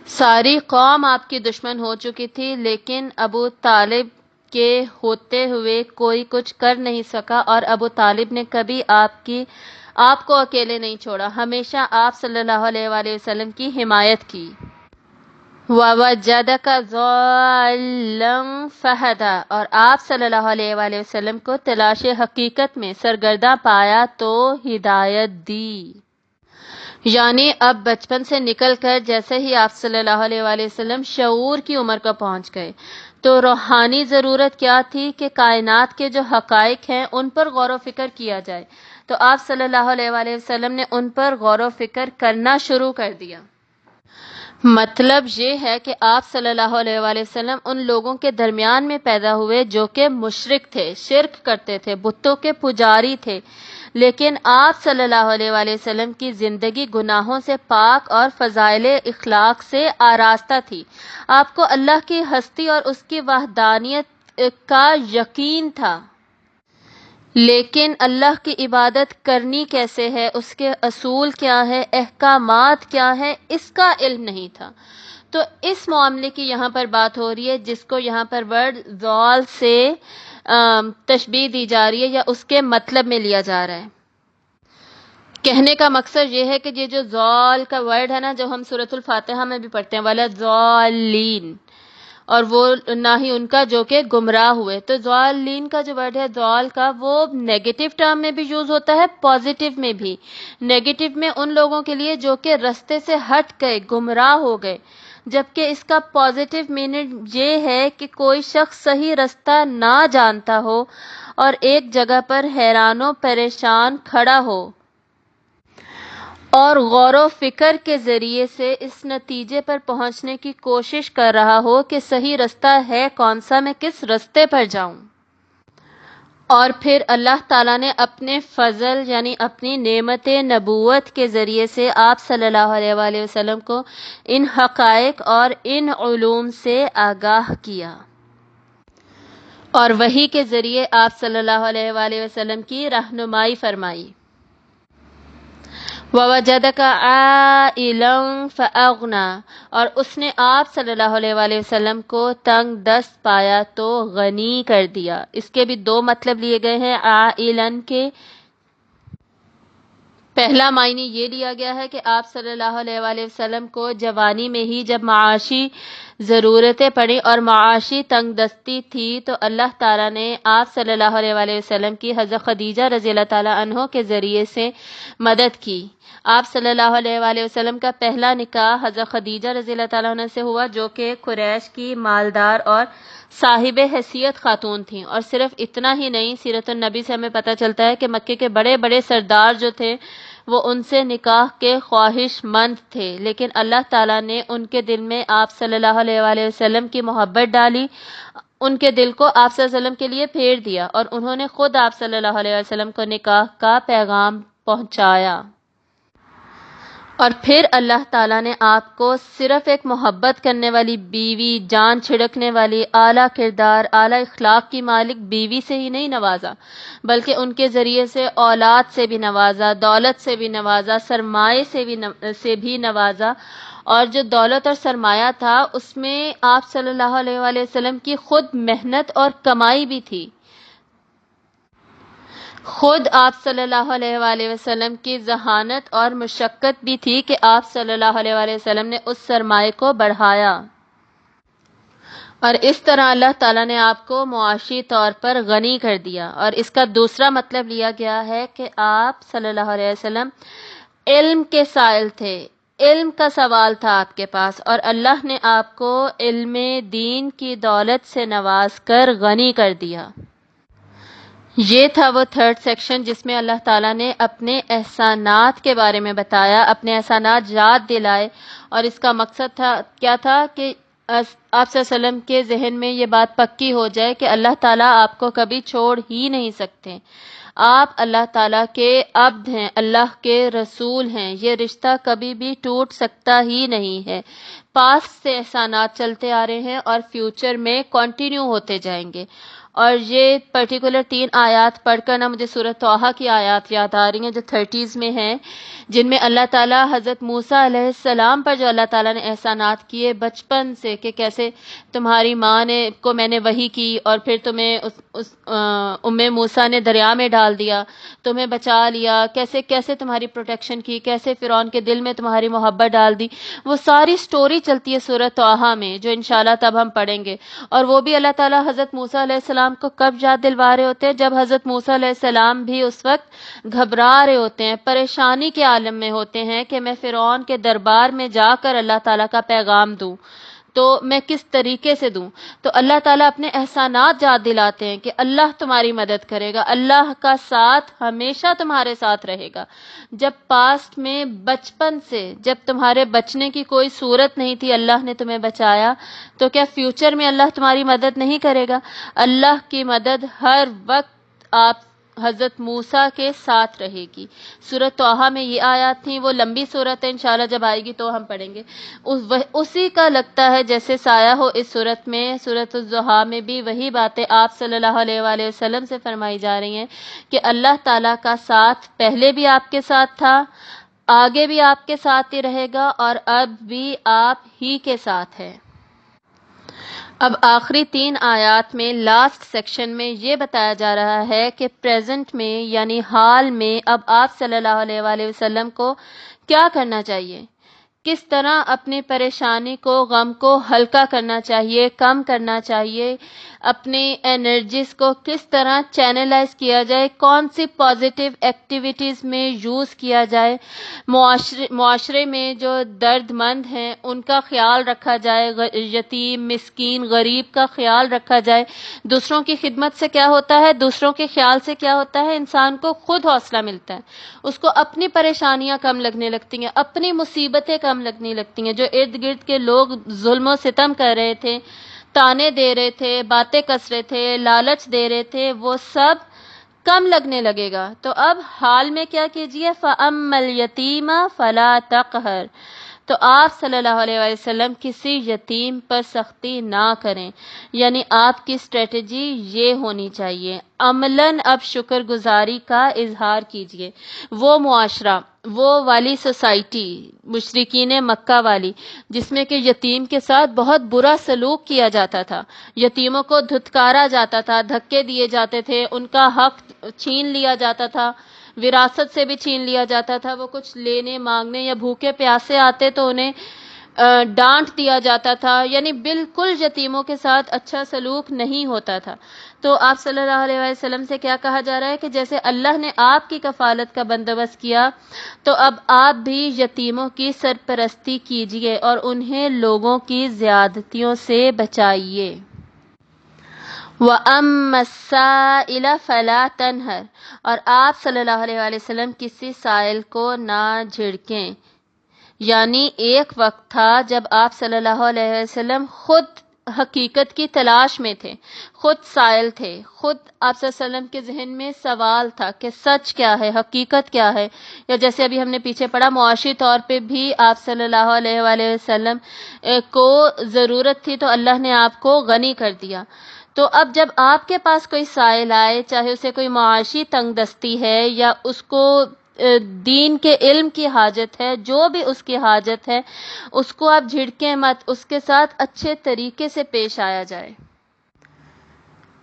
ساری قوم آپ کی دشمن ہو چکی تھی لیکن ابو طالب کے ہوتے ہوئے کوئی کچھ کر نہیں سکا، اور ابو طالب نے کبھی آپ کو اکیلے نہیں چھوڑا، ہمیشہ آپ صلی اللہ علیہ وآلہ وسلم کی حمایت کی۔ وَوَجَدَكَ ضَالًّا فَهَدَىٰ، اور آپ صلی اللہ علیہ وآلہ وسلم کو تلاش حقیقت میں سرگرداں پایا تو ہدایت دی۔ یعنی اب بچپن سے نکل کر جیسے ہی آپ صلی اللہ علیہ وآلہ وسلم شعور کی عمر کو پہنچ گئے تو روحانی ضرورت کیا تھی کہ کائنات کے جو حقائق ہیں ان پر غور و فکر کیا جائے، تو آپ صلی اللہ علیہ وآلہ وسلم نے ان پر غور و فکر کرنا شروع کر دیا۔ مطلب یہ ہے کہ آپ صلی اللہ علیہ وآلہ وسلم ان لوگوں کے درمیان میں پیدا ہوئے جو کہ مشرک تھے، شرک کرتے تھے، بتوں کے پجاری تھے، لیکن آپ صلی اللہ علیہ وآلہ وسلم کی زندگی گناہوں سے پاک اور فضائل اخلاق سے آراستہ تھی۔ آپ کو اللہ کی ہستی اور اس کی وحدانیت کا یقین تھا، لیکن اللہ کی عبادت کرنی کیسے ہے، اس کے اصول کیا ہے، احکامات کیا ہے، اس کا علم نہیں تھا۔ تو اس معاملے کی یہاں پر بات ہو رہی ہے جس کو یہاں پر ورڈ ضال سے تشبیہ دی جا رہی ہے یا اس کے مطلب میں لیا جا رہا ہے۔ کہنے کا مقصد یہ ہے کہ یہ جو ضال کا ورڈ ہے نا، جو ہم سورۃ الفاتحہ میں بھی پڑھتے ہیں وَلَضَالِّينَ، اور وہ نہ ہی ان کا جو کہ گمراہ ہوئے، تو ضالین کا جو ورڈ ہے ضال کا، وہ نیگیٹو ٹرم میں بھی یوز ہوتا ہے، پازیٹیو میں بھی۔ نیگیٹو میں ان لوگوں کے لیے جو کہ رستے سے ہٹ گئے، گمراہ ہو گئے، جبکہ اس کا پازیٹیو میننگ یہ ہے کہ کوئی شخص صحیح رستہ نہ جانتا ہو اور ایک جگہ پر حیران و پریشان کھڑا ہو اور غور و فکر کے ذریعے سے اس نتیجے پر پہنچنے کی کوشش کر رہا ہو کہ صحیح رستہ ہے کون سا، میں کس رستے پر جاؤں۔ اور پھر اللہ تعالیٰ نے اپنے فضل یعنی اپنی نعمت نبوت کے ذریعے سے آپ صلی اللہ علیہ وآلہ وسلم کو ان حقائق اور ان علوم سے آگاہ کیا، اور وحی کے ذریعے آپ صلی اللہ علیہ وآلہ وسلم کی رہنمائی فرمائی۔ وَوَجَدَكَ عَائِلًا فَأَغْنَىٰ، اور اس نے آپ صلی اللہ علیہ وآلہ وسلم کو تنگ دست پایا تو غنی کر دیا۔ اس کے بھی دو مطلب لیے گئے ہیں عائلاً کے۔ پہلا معنی یہ لیا گیا ہے کہ آپ صلی اللہ علیہ وآلہ وسلم کو جوانی میں ہی جب معاشی ضرورتیں پڑیں اور معاشی تنگ دستی تھی تو اللہ تعالیٰ نے آپ صلی اللہ علیہ وآلہ وسلم کی حضرت خدیجہ رضی اللہ تعالیٰ عنہ کے ذریعے سے مدد کی۔ آپ صلی اللہ علیہ وآلہ وسلم کا پہلا نکاح حضرت خدیجہ رضی اللہ تعالیٰ عنہ سے ہوا، جو کہ قریش کی مالدار اور صاحب حیثیت خاتون تھیں۔ اور صرف اتنا ہی نہیں، سیرت النبی سے ہمیں پتہ چلتا ہے کہ مکے کے بڑے بڑے سردار جو تھے وہ ان سے نکاح کے خواہش مند تھے، لیکن اللہ تعالیٰ نے ان کے دل میں آپ صلی اللہ علیہ وآلہ وسلم کی محبت ڈالی، ان کے دل کو آپ صلی اللہ علیہ وسلم کے لیے پھیر دیا، اور انہوں نے خود آپ صلی اللہ علیہ وسلم کو نکاح کا پیغام پہنچایا۔ اور پھر اللہ تعالیٰ نے آپ کو صرف ایک محبت کرنے والی بیوی، جان چھڑکنے والی، اعلیٰ کردار، اعلیٰ اخلاق کی مالک بیوی سے ہی نہیں نوازا، بلکہ ان کے ذریعے سے اولاد سے بھی نوازا، دولت سے بھی نوازا، سرمایہ سے بھی نوازا۔ اور جو دولت اور سرمایہ تھا اس میں آپ صلی اللہ علیہ وآلہ وسلم کی خود محنت اور کمائی بھی تھی، خود آپ صلی اللہ علیہ وآلہ وسلم کی ذہانت اور مشقت بھی تھی کہ آپ صلی اللہ علیہ وآلہ وسلم نے اس سرمایہ کو بڑھایا، اور اس طرح اللہ تعالیٰ نے آپ کو معاشی طور پر غنی کر دیا۔ اور اس کا دوسرا مطلب لیا گیا ہے کہ آپ صلی اللہ علیہ وسلم علم کے سائل تھے، علم کا سوال تھا آپ کے پاس، اور اللہ نے آپ کو علم دین کی دولت سے نواز کر غنی کر دیا۔ یہ تھا وہ تھرڈ سیکشن جس میں اللہ تعالیٰ نے اپنے احسانات کے بارے میں بتایا، اپنے احسانات یاد دلائے، اور اس کا مقصد کیا تھا کہ آپ صلی اللہ علیہ وسلم کے ذہن میں یہ بات پکی ہو جائے کہ اللہ تعالیٰ آپ کو کبھی چھوڑ ہی نہیں سکتے، آپ اللہ تعالیٰ کے عبد ہیں، اللہ کے رسول ہیں، یہ رشتہ کبھی بھی ٹوٹ سکتا ہی نہیں ہے۔ پاسٹ سے احسانات چلتے آ رہے ہیں اور فیوچر میں کنٹینیو ہوتے جائیں گے۔ اور یہ پرٹیکولر 3 آیات پڑھ کر نا مجھے سورۃ طٰہٰ کی آیات یاد آ رہی ہیں جو 30s میں ہیں، جن میں اللہ تعالیٰ حضرت موسیٰ علیہ السلام پر جو اللہ تعالیٰ نے احسانات کیے بچپن سے، کہ کیسے تمہاری ماں کو میں نے وحی کی اور پھر تمہیں ام موسیٰ نے دریا میں ڈال دیا، تمہیں بچا لیا، کیسے کیسے تمہاری پروٹیکشن کی، کیسے فرعون کے دل میں تمہاری محبت ڈال دی، وہ ساری سٹوری چلتی ہے سورۃ طٰہٰ میں جو انشاءاللہ تب ہم پڑھیں گے۔ اور وہ بھی اللہ تعالیٰ حضرت موسیٰ علیہ السلام السلام کو کب یاد دلوا رہے ہوتے ہیں؟ جب حضرت موسیٰ علیہ السلام بھی اس وقت گھبرا رہے ہوتے ہیں، پریشانی کے عالم میں ہوتے ہیں کہ میں فرعون کے دربار میں جا کر اللہ تعالیٰ کا پیغام دوں تو میں کس طریقے سے دوں؟ تو اللہ تعالیٰ اپنے احسانات یاد دلاتے ہیں کہ اللہ تمہاری مدد کرے گا، اللہ کا ساتھ ہمیشہ تمہارے ساتھ رہے گا۔ جب پاسٹ میں بچپن سے جب تمہارے بچنے کی کوئی صورت نہیں تھی، اللہ نے تمہیں بچایا، تو کیا فیوچر میں اللہ تمہاری مدد نہیں کرے گا؟ اللہ کی مدد ہر وقت آپ حضرت موسیٰ کے ساتھ رہے گی۔ سورۃ طٰہٰ میں یہ آیات تھیں، وہ لمبی سورت ہے، انشاءاللہ جب آئے گی تو ہم پڑھیں گے۔ اسی کا لگتا ہے جیسے سایہ ہو اس سورت میں۔ سورۃ الضحیٰ میں بھی وہی باتیں آپ صلی اللہ علیہ وآلہ وسلم سے فرمائی جا رہی ہیں کہ اللہ تعالیٰ کا ساتھ پہلے بھی آپ کے ساتھ تھا، آگے بھی آپ کے ساتھ ہی رہے گا، اور اب بھی آپ ہی کے ساتھ ہے۔ اب آخری 3 آیات میں لاسٹ سیکشن میں یہ بتایا جا رہا ہے کہ پریزنٹ میں یعنی حال میں اب آپ صلی اللہ علیہ وآلہ وسلم کو کیا کرنا چاہیے، کس طرح اپنی پریشانی کو، غم کو ہلکا کرنا چاہیے، کم کرنا چاہیے، اپنی انرجیز کو کس طرح چینلائز کیا جائے، کون سی پازیٹیو ایکٹیویٹیز میں یوز کیا جائے، معاشرے میں جو درد مند ہیں ان کا خیال رکھا جائے، یتیم، مسکین، غریب کا خیال رکھا جائے۔ دوسروں کی خدمت سے کیا ہوتا ہے، دوسروں کے خیال سے کیا ہوتا ہے، انسان کو خود حوصلہ ملتا ہے، اس کو اپنی پریشانیاں کم لگنے لگتی ہیں، اپنی مصیبتیں کم لگنے لگتی ہیں۔ جو ارد گرد کے لوگ ظلم و ستم کر رہے تھے، تانے دے رہے تھے، باتیں کس رہے تھے، لالچ دے رہے تھے، وہ سب کم لگنے لگے گا۔ تو اب حال میں کیا کیجئے، فَأَمَّا الْيَتِيمَ فَلَا تَقْهَرْ، تو آپ صلی اللہ علیہ وآلہ وسلم کسی یتیم پر سختی نہ کریں، یعنی آپ کی اسٹریٹجی یہ ہونی چاہیے، عملاً اب شکر گزاری کا اظہار کیجئے۔ وہ معاشرہ، وہ والی سوسائٹی مشرکین مکہ والی جس میں کہ یتیم کے ساتھ بہت برا سلوک کیا جاتا تھا، یتیموں کو دھتکارا جاتا تھا، دھکے دیے جاتے تھے، ان کا حق چھین لیا جاتا تھا، وراثت سے بھی چھین لیا جاتا تھا، وہ کچھ لینے مانگنے یا بھوکے پیاسے آتے تو انہیں ڈانٹ دیا جاتا تھا، یعنی بالکل یتیموں کے ساتھ اچھا سلوک نہیں ہوتا تھا۔ تو آپ صلی اللہ علیہ وسلم سے کیا کہا جا رہا ہے کہ جیسے اللہ نے آپ کی کفالت کا بندوبست کیا تو اب آپ بھی یتیموں کی سرپرستی کیجیے اور انہیں لوگوں کی زیادتیوں سے بچائیے۔ وَأَمَّا السَّائِلَ فَلَا تَنْهَرْ، اور آپ صلی اللہ علیہ وآلہ وسلم کسی سائل کو نہ جھڑکیں، یعنی ایک وقت تھا جب آپ صلی اللہ علیہ وسلم خود حقیقت کی تلاش میں تھے، خود سائل تھے، خود آپ صلی اللہ علیہ وسلم کے ذہن میں سوال تھا کہ سچ کیا ہے، حقیقت کیا ہے، یا جیسے ابھی ہم نے پیچھے پڑھا معاشی طور پہ بھی آپ صلی اللہ علیہ وآلہ وسلم کو ضرورت تھی تو اللہ نے آپ کو غنی کر دیا۔ تو اب جب آپ کے پاس کوئی سائل آئے، چاہے اسے کوئی معاشی تنگ دستی ہے یا اس کو دین کے علم کی حاجت ہے، جو بھی اس کی حاجت ہے، اس کو آپ جھڑکیں مت، اس کے ساتھ اچھے طریقے سے پیش آیا جائے،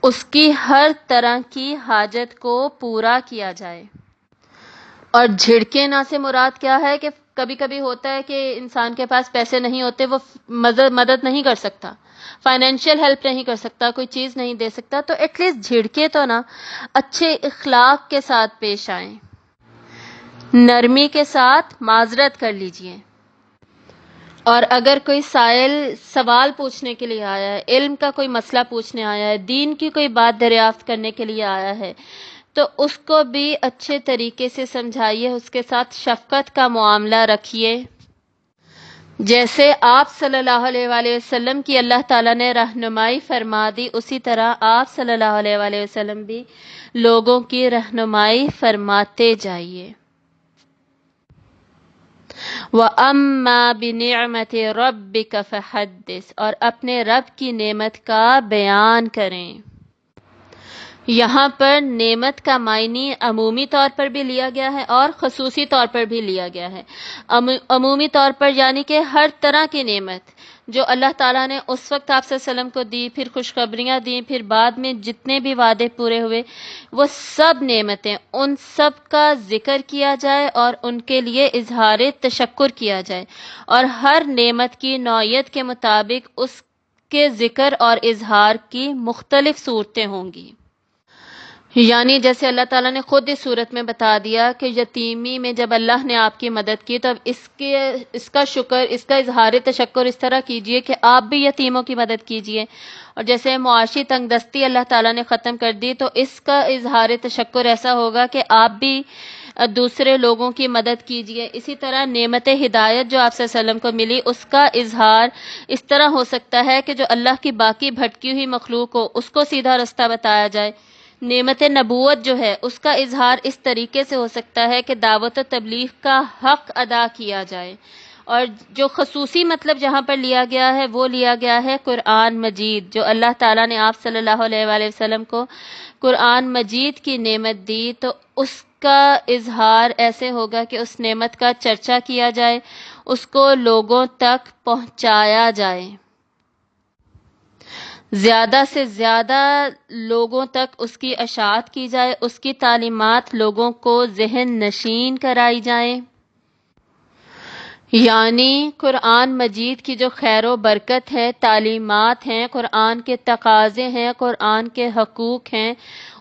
اس کی ہر طرح کی حاجت کو پورا کیا جائے۔ اور جھڑکے نہ سے مراد کیا ہے کہ کبھی کبھی ہوتا ہے کہ انسان کے پاس پیسے نہیں ہوتے، وہ مدد نہیں کر سکتا، فائنینشیل ہیلپ نہیں کر سکتا، کوئی چیز نہیں دے سکتا، تو ایٹ لیسٹ جھڑکے تو نا اچھے اخلاق کے ساتھ پیش آئیں، نرمی کے ساتھ معذرت کر لیجئے۔ اور اگر کوئی سائل سوال پوچھنے کے لیے آیا ہے، علم کا کوئی مسئلہ پوچھنے آیا ہے، دین کی کوئی بات دریافت کرنے کے لیے آیا ہے، تو اس کو بھی اچھے طریقے سے سمجھائیے، اس کے ساتھ شفقت کا معاملہ رکھیے، جیسے آپ صلی اللہ علیہ وآلہ وسلم کی اللہ تعالیٰ نے رہنمائی فرما دی، اسی طرح آپ صلی اللہ علیہ وآلہ وسلم بھی لوگوں کی رہنمائی فرماتے جائیے۔ وَأَمَّا بِنِعْمَةِ رَبِّكَ فَحَدِّثْ، اور اپنے رب کی نعمت کا بیان کریں۔ یہاں پر نعمت کا معنی عمومی طور پر بھی لیا گیا ہے اور خصوصی طور پر بھی لیا گیا ہے۔ عمومی طور پر یعنی کہ ہر طرح کی نعمت جو اللہ تعالیٰ نے اس وقت آپ صلی اللہ علیہ وسلم کو دی، پھر خوشخبریاں دیں، پھر بعد میں جتنے بھی وعدے پورے ہوئے، وہ سب نعمتیں، ان سب کا ذکر کیا جائے اور ان کے لیے اظہار تشکر کیا جائے، اور ہر نعمت کی نوعیت کے مطابق اس کے ذکر اور اظہار کی مختلف صورتیں ہوں گی۔ یعنی جیسے اللہ تعالیٰ نے خود اس صورت میں بتا دیا کہ یتیمی میں جب اللہ نے آپ کی مدد کی تو اب اس کا شکر، اس کا اظہار تشکر اس طرح کیجئے کہ آپ بھی یتیموں کی مدد کیجئے، اور جیسے معاشی تنگ دستی اللہ تعالیٰ نے ختم کر دی تو اس کا اظہار تشکر ایسا ہوگا کہ آپ بھی دوسرے لوگوں کی مدد کیجئے۔ اسی طرح نعمت ہدایت جو آپ صلی اللہ علیہ وسلم کو ملی، اس کا اظہار اس طرح ہو سکتا ہے کہ جو اللہ کی باقی بھٹکی ہوئی مخلوق ہو اس کو سیدھا رستہ بتایا جائے۔ نعمت نبوت جو ہے اس کا اظہار اس طریقے سے ہو سکتا ہے کہ دعوت و تبلیغ کا حق ادا کیا جائے، اور جو خصوصی مطلب جہاں پر لیا گیا ہے وہ لیا گیا ہے قرآن مجید، جو اللہ تعالیٰ نے آپ صلی اللہ علیہ وآلہ وسلم کو قرآن مجید کی نعمت دی، تو اس کا اظہار ایسے ہوگا کہ اس نعمت کا چرچا کیا جائے، اس کو لوگوں تک پہنچایا جائے، زیادہ سے زیادہ لوگوں تک اس کی اشاعت کی جائے، اس کی تعلیمات لوگوں کو ذہن نشین کرائی جائیں۔ یعنی قرآن مجید کی جو خیر و برکت ہے، تعلیمات ہیں، قرآن کے تقاضے ہیں، قرآن کے حقوق ہیں،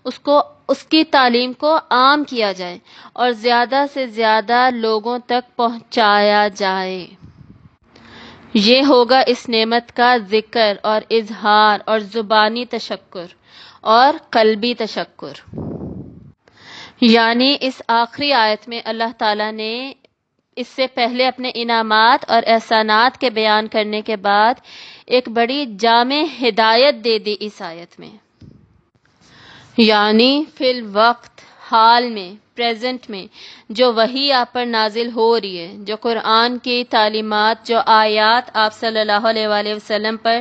اس کی تعلیم کو عام کیا جائے اور زیادہ سے زیادہ لوگوں تک پہنچایا جائے۔ یہ ہوگا اس نعمت کا ذکر اور اظہار اور زبانی تشکر اور قلبی تشکر۔ یعنی اس آخری آیت میں اللہ تعالیٰ نے اس سے پہلے اپنے انعامات اور احسانات کے بیان کرنے کے بعد ایک بڑی جامع ہدایت دے دی اس آیت میں۔ یعنی فی الوقت، حال میں، پریزنٹ میں جو وحی آپ پر نازل ہو رہی ہے، جو قرآن کی تعلیمات، جو آیات آپ صلی اللہ علیہ وآلہ وسلم پر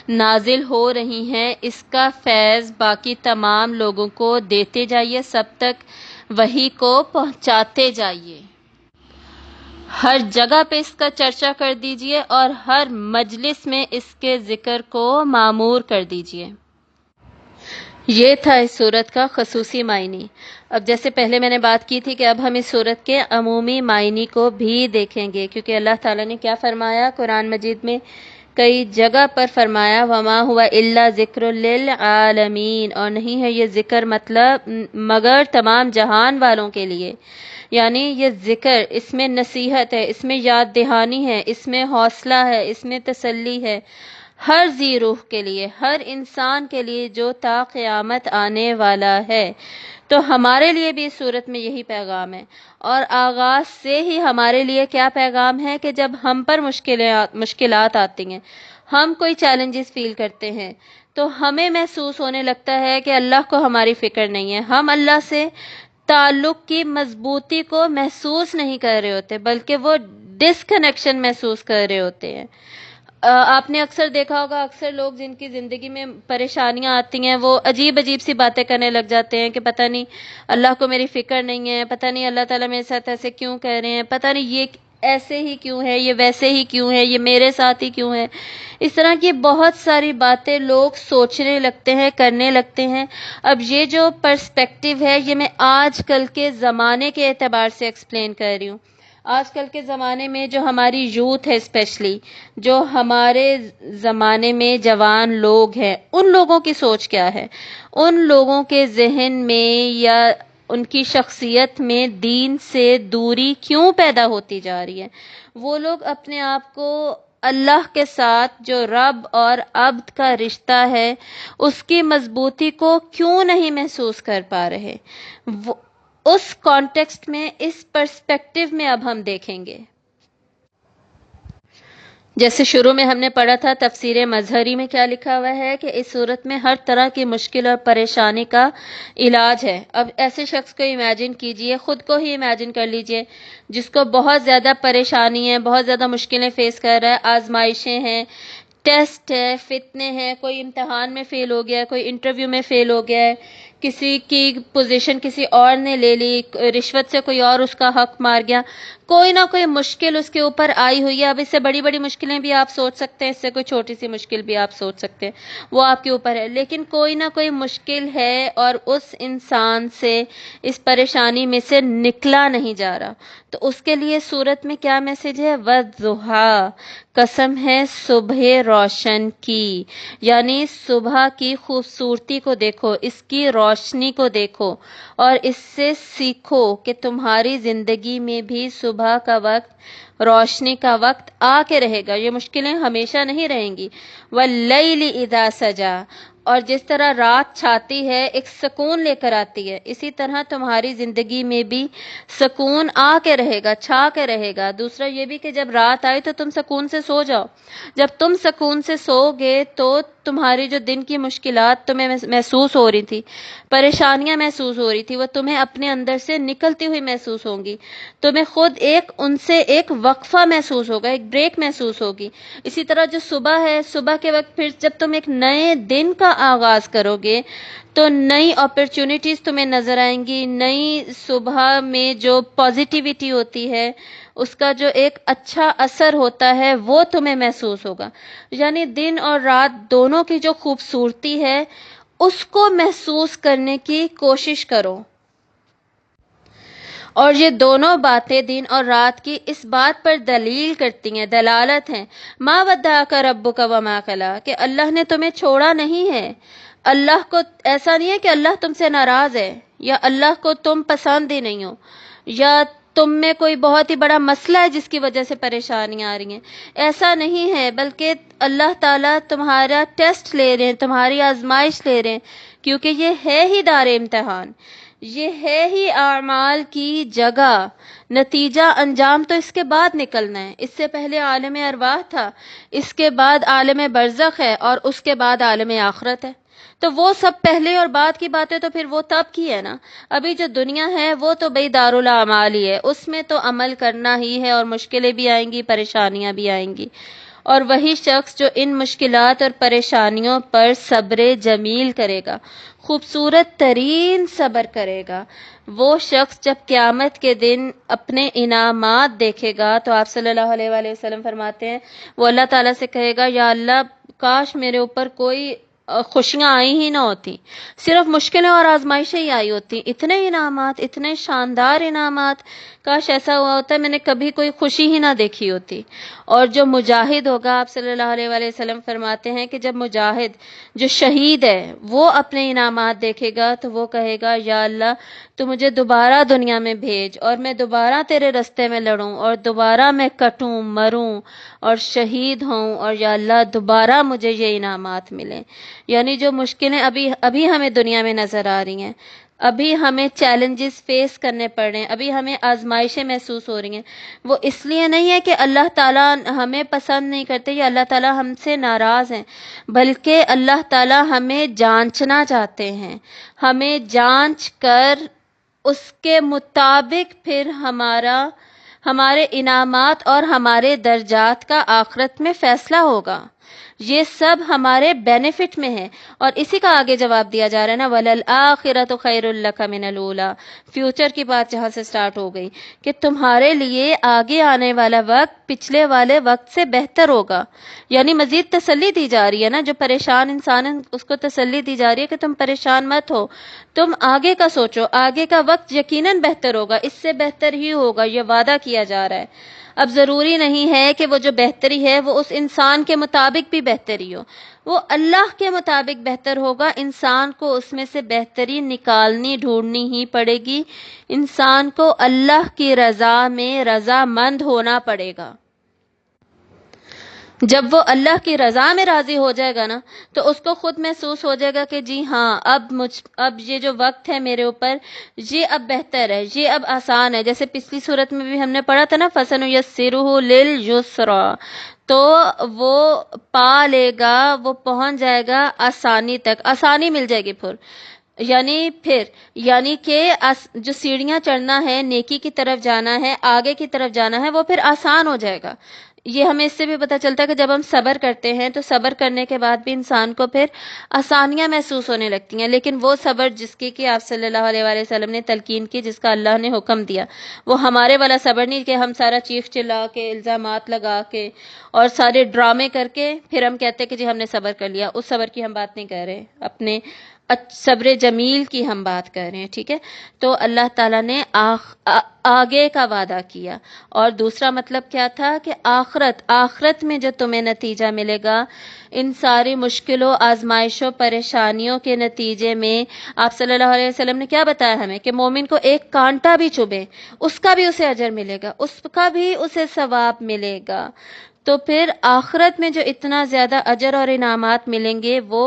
نازل ہو رہی ہیں، اس کا فیض باقی تمام لوگوں کو دیتے جائیے، سب تک وحی کو پہنچاتے جائیے، ہر جگہ پہ اس کا چرچا کر دیجئے اور ہر مجلس میں اس کے ذکر کو معمور کر دیجئے۔ یہ تھا اس صورت کا خصوصی معنی۔ اب جیسے پہلے میں نے بات کی تھی کہ اب ہم اس صورت کے عمومی معنی کو بھی دیکھیں گے، کیونکہ اللہ تعالیٰ نے کیا فرمایا قرآن مجید میں، کئی جگہ پر فرمایا وَمَا هُوَ إِلَّا ذِكْرٌ لِّلْعَالَمِينَ، اور نہیں ہے یہ ذکر مطلب مگر تمام جہان والوں کے لیے۔ یعنی یہ ذکر، اس میں نصیحت ہے، اس میں یاد دہانی ہے، اس میں حوصلہ ہے، اس میں تسلی ہے، ہر ذی روح کے لیے، ہر انسان کے لیے جو تا قیامت آنے والا ہے۔ تو ہمارے لیے بھی اس صورت میں یہی پیغام ہے، اور آغاز سے ہی ہمارے لیے کیا پیغام ہے کہ جب ہم پر مشکلات آتی ہیں، ہم کوئی چیلنجز فیل کرتے ہیں، تو ہمیں محسوس ہونے لگتا ہے کہ اللہ کو ہماری فکر نہیں ہے، ہم اللہ سے تعلق کی مضبوطی کو محسوس نہیں کر رہے ہوتے، بلکہ وہ ڈسکنیکشن محسوس کر رہے ہوتے ہیں۔ آپ نے اکثر دیکھا ہوگا، اکثر لوگ جن کی زندگی میں پریشانیاں آتی ہیں وہ عجیب عجیب سی باتیں کرنے لگ جاتے ہیں کہ پتہ نہیں اللہ کو میری فکر نہیں ہے، پتہ نہیں اللہ تعالیٰ میرے ساتھ ایسے کیوں کہہ رہے ہیں، پتہ نہیں یہ ایسے ہی کیوں ہے، یہ ویسے ہی کیوں ہے، یہ میرے ساتھ ہی کیوں ہے۔ اس طرح کی بہت ساری باتیں لوگ سوچنے لگتے ہیں، کرنے لگتے ہیں۔ اب یہ جو پرسپیکٹیو ہے یہ میں آج کل کے زمانے کے اعتبار سے ایکسپلین کر رہی ہوں۔ آج کل کے زمانے میں جو ہماری یوتھ ہے، اسپیشلی جو ہمارے زمانے میں جوان لوگ ہیں، ان لوگوں کی سوچ کیا ہے، ان لوگوں کے ذہن میں یا ان کی شخصیت میں دین سے دوری کیوں پیدا ہوتی جا رہی ہے؟ وہ لوگ اپنے آپ کو اللہ کے ساتھ جو رب اور عبد کا رشتہ ہے اس کی مضبوطی کو کیوں نہیں محسوس کر پا رہے؟ اس کانٹیکسٹ میں، اس پرسپیکٹیو میں اب ہم دیکھیں گے۔ جیسے شروع میں ہم نے پڑھا تھا تفسیر مظہری میں کیا لکھا ہوا ہے کہ اس صورت میں ہر طرح کی مشکل اور پریشانی کا علاج ہے۔ اب ایسے شخص کو امیجن کیجئے، خود کو ہی امیجن کر لیجئے جس کو بہت زیادہ پریشانی ہے، بہت زیادہ مشکلیں فیس کر رہا ہے، آزمائشیں ہیں، ٹیسٹ ہے، فتنے ہیں، کوئی امتحان میں فیل ہو گیا ہے، کوئی انٹرویو میں فیل ہو گیا ہے، کسی کی پوزیشن کسی اور نے لے لی، رشوت سے کوئی اور اس کا حق مار گیا، کوئی نہ کوئی مشکل اس کے اوپر آئی ہوئی ہے. اب اس سے بڑی بڑی مشکلیں بھی آپ سوچ سکتے ہیں, اس سے کوئی چھوٹی سی مشکل بھی آپ سوچ سکتے ہیں, وہ آپ کے اوپر ہے, لیکن کوئی نہ کوئی مشکل ہے اور اس انسان سے اس پریشانی میں سے نکلا نہیں جا رہا. تو اس کے لیے سورت میں کیا میسج ہے؟ وَالضُّحَىٰ, قسم ہے صبح روشن کی, یعنی صبح کی خوبصورتی کو دیکھو, اس کی روشنی کو دیکھو اور اس سے سیکھو کہ تمہاری زندگی میں بھی صبح کا وقت, روشنی کا وقت آ کے رہے گا, یہ مشکلیں ہمیشہ نہیں رہیں گی. وَاللَّيْلِ إِذَا سَجَىٰ, اور جس طرح رات چھاتی ہے ایک سکون لے کر آتی ہے, اسی طرح تمہاری زندگی میں بھی سکون آ کے رہے گا, چھا کے رہے گا. دوسرا یہ بھی کہ جب رات آئے تو تم سکون سے سو جاؤ. جب تم سکون سے سو گے تو تمہاری جو دن کی مشکلات تمہیں محسوس ہو رہی تھی, پریشانیاں محسوس ہو رہی تھی, وہ تمہیں اپنے اندر سے نکلتی ہوئی محسوس ہوں گی. تمہیں خود ان سے ایک وقفہ محسوس ہوگا, ایک بریک محسوس ہوگی. اسی طرح جو صبح ہے, صبح کے وقت پھر جب تم ایک نئے دن کا آغاز کرو گے تو نئی اپرچونٹیز تمہیں نظر آئیں گی. نئی صبح میں جو پازیٹیوٹی ہوتی ہے, اس کا جو ایک اچھا اثر ہوتا ہے وہ تمہیں محسوس ہوگا. یعنی دن اور رات دونوں کی جو خوبصورتی ہے اس کو محسوس کرنے کی کوشش کرو. اور یہ دونوں باتیں دن اور رات کی اس بات پر دلیل کرتی ہیں, دلالت ہیں, ما ودعک ربک وما قلی, کہ اللہ نے تمہیں چھوڑا نہیں ہے. اللہ کو ایسا نہیں ہے کہ اللہ تم سے ناراض ہے, یا اللہ کو تم پسند ہی نہیں ہو, یا تم میں کوئی بہت ہی بڑا مسئلہ ہے جس کی وجہ سے پریشانیاں آ رہی ہیں. ایسا نہیں ہے, بلکہ اللہ تعالیٰ تمہارا ٹیسٹ لے رہے ہیں, تمہاری آزمائش لے رہے ہیں, کیونکہ یہ ہے ہی دار امتحان, یہ ہے ہی اعمال کی جگہ. نتیجہ انجام تو اس کے بعد نکلنا ہے. اس سے پہلے عالم ارواح تھا, اس کے بعد عالم برزخ ہے, اور اس کے بعد عالم آخرت ہے. تو وہ سب پہلے اور بعد کی باتیں تو پھر وہ تب کی ہے نا. ابھی جو دنیا ہے وہ تو بھئی دارالاعمال ہی ہے, اس میں تو عمل کرنا ہی ہے, اور مشکلیں بھی آئیں گی, پریشانیاں بھی آئیں گی. اور وہی شخص جو ان مشکلات اور پریشانیوں پر صبر جمیل کرے گا, خوبصورت ترین صبر کرے گا, وہ شخص جب قیامت کے دن اپنے انعامات دیکھے گا تو آپ صلی اللہ علیہ وآلہ وسلم فرماتے ہیں وہ اللہ تعالیٰ سے کہے گا, یا اللہ کاش میرے اوپر کوئی خوشیاں آئی ہی نہ ہوتی, صرف مشکلیں اور آزمائشیں ہی آئی ہوتی. اتنے انعامات, اتنے شاندار انعامات, کاش ایسا ہوا ہوتا ہے میں نے کبھی کوئی خوشی ہی نہ دیکھی ہوتی. اور جو مجاہد ہوگا, آپ صلی اللہ علیہ وآلہ وسلم فرماتے ہیں کہ جب مجاہد, جو شہید ہے, وہ اپنے انعامات دیکھے گا تو وہ کہے گا, یا اللہ تو مجھے دوبارہ دنیا میں بھیج, اور میں دوبارہ تیرے رستے میں لڑوں, اور دوبارہ میں کٹوں, مروں اور شہید ہوں, اور یا اللہ دوبارہ مجھے یہ انعامات ملیں. یعنی جو مشکلیں ابھی ہمیں دنیا میں نظر آ رہی ہیں, ابھی ہمیں چیلنجز فیس کرنے پڑ رہے ہیں, ابھی ہمیں آزمائشیں محسوس ہو رہی ہیں, وہ اس لیے نہیں ہے کہ اللہ تعالیٰ ہمیں پسند نہیں کرتے یا اللہ تعالیٰ ہم سے ناراض ہیں, بلکہ اللہ تعالیٰ ہمیں جانچنا چاہتے ہیں. ہمیں جانچ کر اس کے مطابق پھر ہمارے انعامات اور ہمارے درجات کا آخرت میں فیصلہ ہوگا. یہ سب ہمارے بینیفٹ میں ہے, اور اسی کا آگے جواب دیا جا رہا ہے نا, وَلَلْآخِرَةُ خَيْرٌ لَكَ مِنَ الْأُولَىٰ, فیوچر کی بات جہاں سے سٹارٹ ہو گئی کہ تمہارے لیے آگے آنے والا وقت پچھلے والے وقت سے بہتر ہوگا. یعنی مزید تسلی دی جا رہی ہے نا, جو پریشان انسان ہے اس کو تسلی دی جا رہی ہے کہ تم پریشان مت ہو, تم آگے کا سوچو, آگے کا وقت یقیناً بہتر ہوگا, اس سے بہتر ہی ہوگا, یہ وعدہ کیا جا رہا ہے. اب ضروری نہیں ہے کہ وہ جو بہتری ہے وہ اس انسان کے مطابق بھی بہتری ہو, وہ اللہ کے مطابق بہتر ہوگا. انسان کو اس میں سے بہتری نکالنی, ڈھونڈنی ہی پڑے گی. انسان کو اللہ کی رضا میں رضامند ہونا پڑے گا. جب وہ اللہ کی رضا میں راضی ہو جائے گا نا, تو اس کو خود محسوس ہو جائے گا کہ جی ہاں, اب یہ جو وقت ہے میرے اوپر, یہ اب بہتر ہے, یہ اب آسان ہے. جیسے پچھلی صورت میں بھی ہم نے پڑھا تھا نا, فَسَنُيَسِّرُهُ لِلْيُسْرَىٰ, تو وہ پا لے گا, وہ پہنچ جائے گا آسانی تک, آسانی مل جائے گی. یعنی کہ جو سیڑھیاں چڑھنا ہے, نیکی کی طرف جانا ہے, آگے کی طرف جانا ہے, وہ پھر آسان ہو جائے گا. یہ ہمیں اس سے بھی پتہ چلتا ہے کہ جب ہم صبر کرتے ہیں تو صبر کرنے کے بعد بھی انسان کو پھر آسانیاں محسوس ہونے لگتی ہیں، لیکن وہ صبر جس کی کہ آپ صلی اللہ علیہ وآلہ وسلم نے تلقین کی، جس کا اللہ نے حکم دیا، وہ ہمارے والا صبر نہیں کہ ہم سارا چیخ چلا کے الزامات لگا کے اور سارے ڈرامے کر کے پھر ہم کہتے کہ جی ہم نے صبر کر لیا۔ اس صبر کی ہم بات نہیں کر رہے، اپنے صبر جمیل کی ہم بات کر رہے ہیں، ٹھیک ہے؟ تو اللہ تعالیٰ نے آگے کا وعدہ کیا، اور دوسرا مطلب کیا تھا کہ آخرت میں جو تمہیں نتیجہ ملے گا ان ساری مشکلوں، آزمائشوں، پریشانیوں کے نتیجے میں، آپ صلی اللہ علیہ وسلم نے کیا بتایا ہمیں کہ مومن کو ایک کانٹا بھی چبھے اس کا بھی اسے اجر ملے گا، اس کا بھی اسے ثواب ملے گا۔ تو پھر آخرت میں جو اتنا زیادہ اجر اور انعامات ملیں گے وہ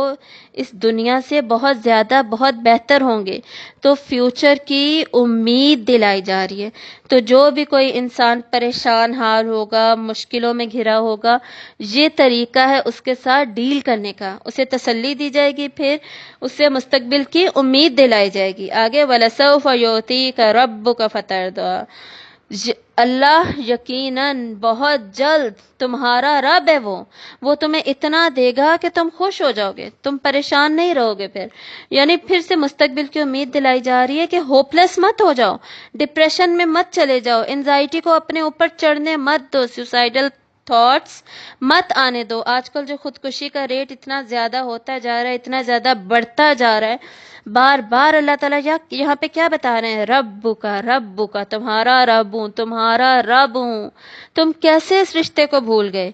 اس دنیا سے بہت زیادہ، بہت بہتر ہوں گے۔ تو فیوچر کی امید دلائی جا رہی ہے۔ تو جو بھی کوئی انسان پریشان حال ہوگا، مشکلوں میں گھرا ہوگا، یہ طریقہ ہے اس کے ساتھ ڈیل کرنے کا، اسے تسلی دی جائے گی، پھر اسے مستقبل کی امید دلائی جائے گی۔ آگے وَلَسَوْفَ يُعْطِيكَ رَبُّكَ فَتَرْضَىٰ، اللہ یقیناً بہت جلد تمہارا رب ہے، وہ تمہیں اتنا دے گا کہ تم خوش ہو جاؤ گے، تم پریشان نہیں رہو گے پھر۔ یعنی پھر سے مستقبل کی امید دلائی جا رہی ہے کہ ہوپلیس مت ہو جاؤ، ڈپریشن میں مت چلے جاؤ، انزائٹی کو اپنے اوپر چڑھنے مت دو، سوسائڈل تھاٹس مت آنے دو۔ آج کل جو خودکشی کا ریٹ اتنا زیادہ ہوتا جا رہا ہے، اتنا زیادہ بڑھتا جا رہا ہے، بار بار اللہ تعالیٰ یہاں پہ کیا بتا رہے ہیں؟ رب کا تمہارا رب ہوں، تمہارا رب ہوں۔ تم کیسے اس رشتے کو بھول گئے؟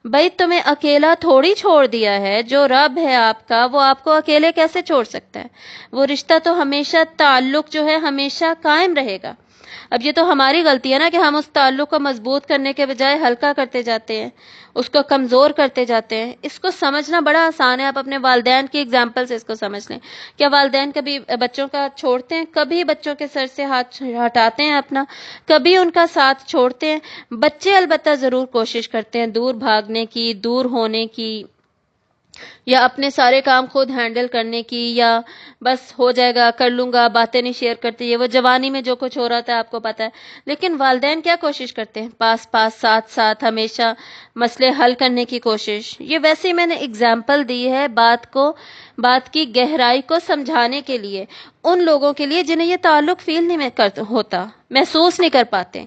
بھائی تمہیں اکیلا تھوڑی چھوڑ دیا ہے، جو رب ہے آپ کا وہ آپ کو اکیلے کیسے چھوڑ سکتا ہے؟ وہ رشتہ تو ہمیشہ، تعلق جو ہے ہمیشہ قائم رہے گا۔ اب یہ تو ہماری غلطی ہے نا کہ ہم اس تعلق کو مضبوط کرنے کے بجائے ہلکا کرتے جاتے ہیں، اس کو کمزور کرتے جاتے ہیں۔ اس کو سمجھنا بڑا آسان ہے، آپ اپنے والدین کی اگزامپل سے اس کو سمجھ لیں۔ کیا والدین کبھی بچوں کا چھوڑتے ہیں؟ کبھی بچوں کے سر سے ہاتھ ہٹاتے ہیں اپنا؟ کبھی ان کا ساتھ چھوڑتے ہیں؟ بچے البتہ ضرور کوشش کرتے ہیں دور بھاگنے کی، دور ہونے کی، یا اپنے سارے کام خود ہینڈل کرنے کی، یا بس ہو جائے گا، کر لوں گا، باتیں نہیں شیئر کرتے، یہ وہ جوانی میں جو کچھ ہو رہا تھا آپ کو پتہ ہے۔ لیکن والدین کیا کوشش کرتے ہیں؟ پاس ساتھ ہمیشہ مسئلے حل کرنے کی کوشش۔ یہ ویسے ہی میں نے اگزامپل دی ہے بات کی گہرائی کو سمجھانے کے لیے، ان لوگوں کے لیے جنہیں یہ تعلق فیل نہیں ہوتا، محسوس نہیں کر پاتے۔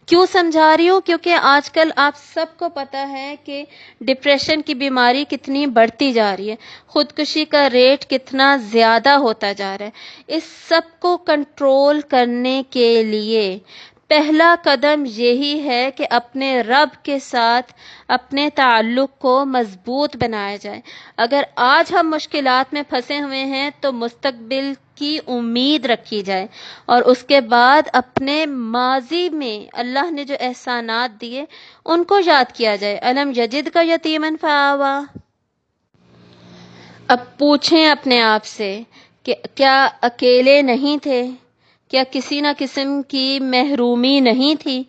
کیوں سمجھا رہی ہوں؟ کیونکہ آج کل آپ سب کو پتہ ہے کہ ڈپریشن کی بیماری کتنی بڑھتی جا رہی ہے، خودکشی کا ریٹ کتنا زیادہ ہوتا جا رہا ہے۔ اس سب کو کنٹرول کرنے کے لیے پہلا قدم یہی ہے کہ اپنے رب کے ساتھ اپنے تعلق کو مضبوط بنایا جائے۔ اگر آج ہم مشکلات میں پھنسے ہوئے ہیں تو مستقبل کی امید رکھی جائے، اور اس کے بعد اپنے ماضی میں اللہ نے جو احسانات دیے ان کو یاد کیا جائے۔ الم یجد کا یتیمن فآوا۔ اب پوچھیں اپنے آپ سے کہ کیا اکیلے نہیں تھے؟ کیا کسی نہ قسم کی محرومی نہیں تھی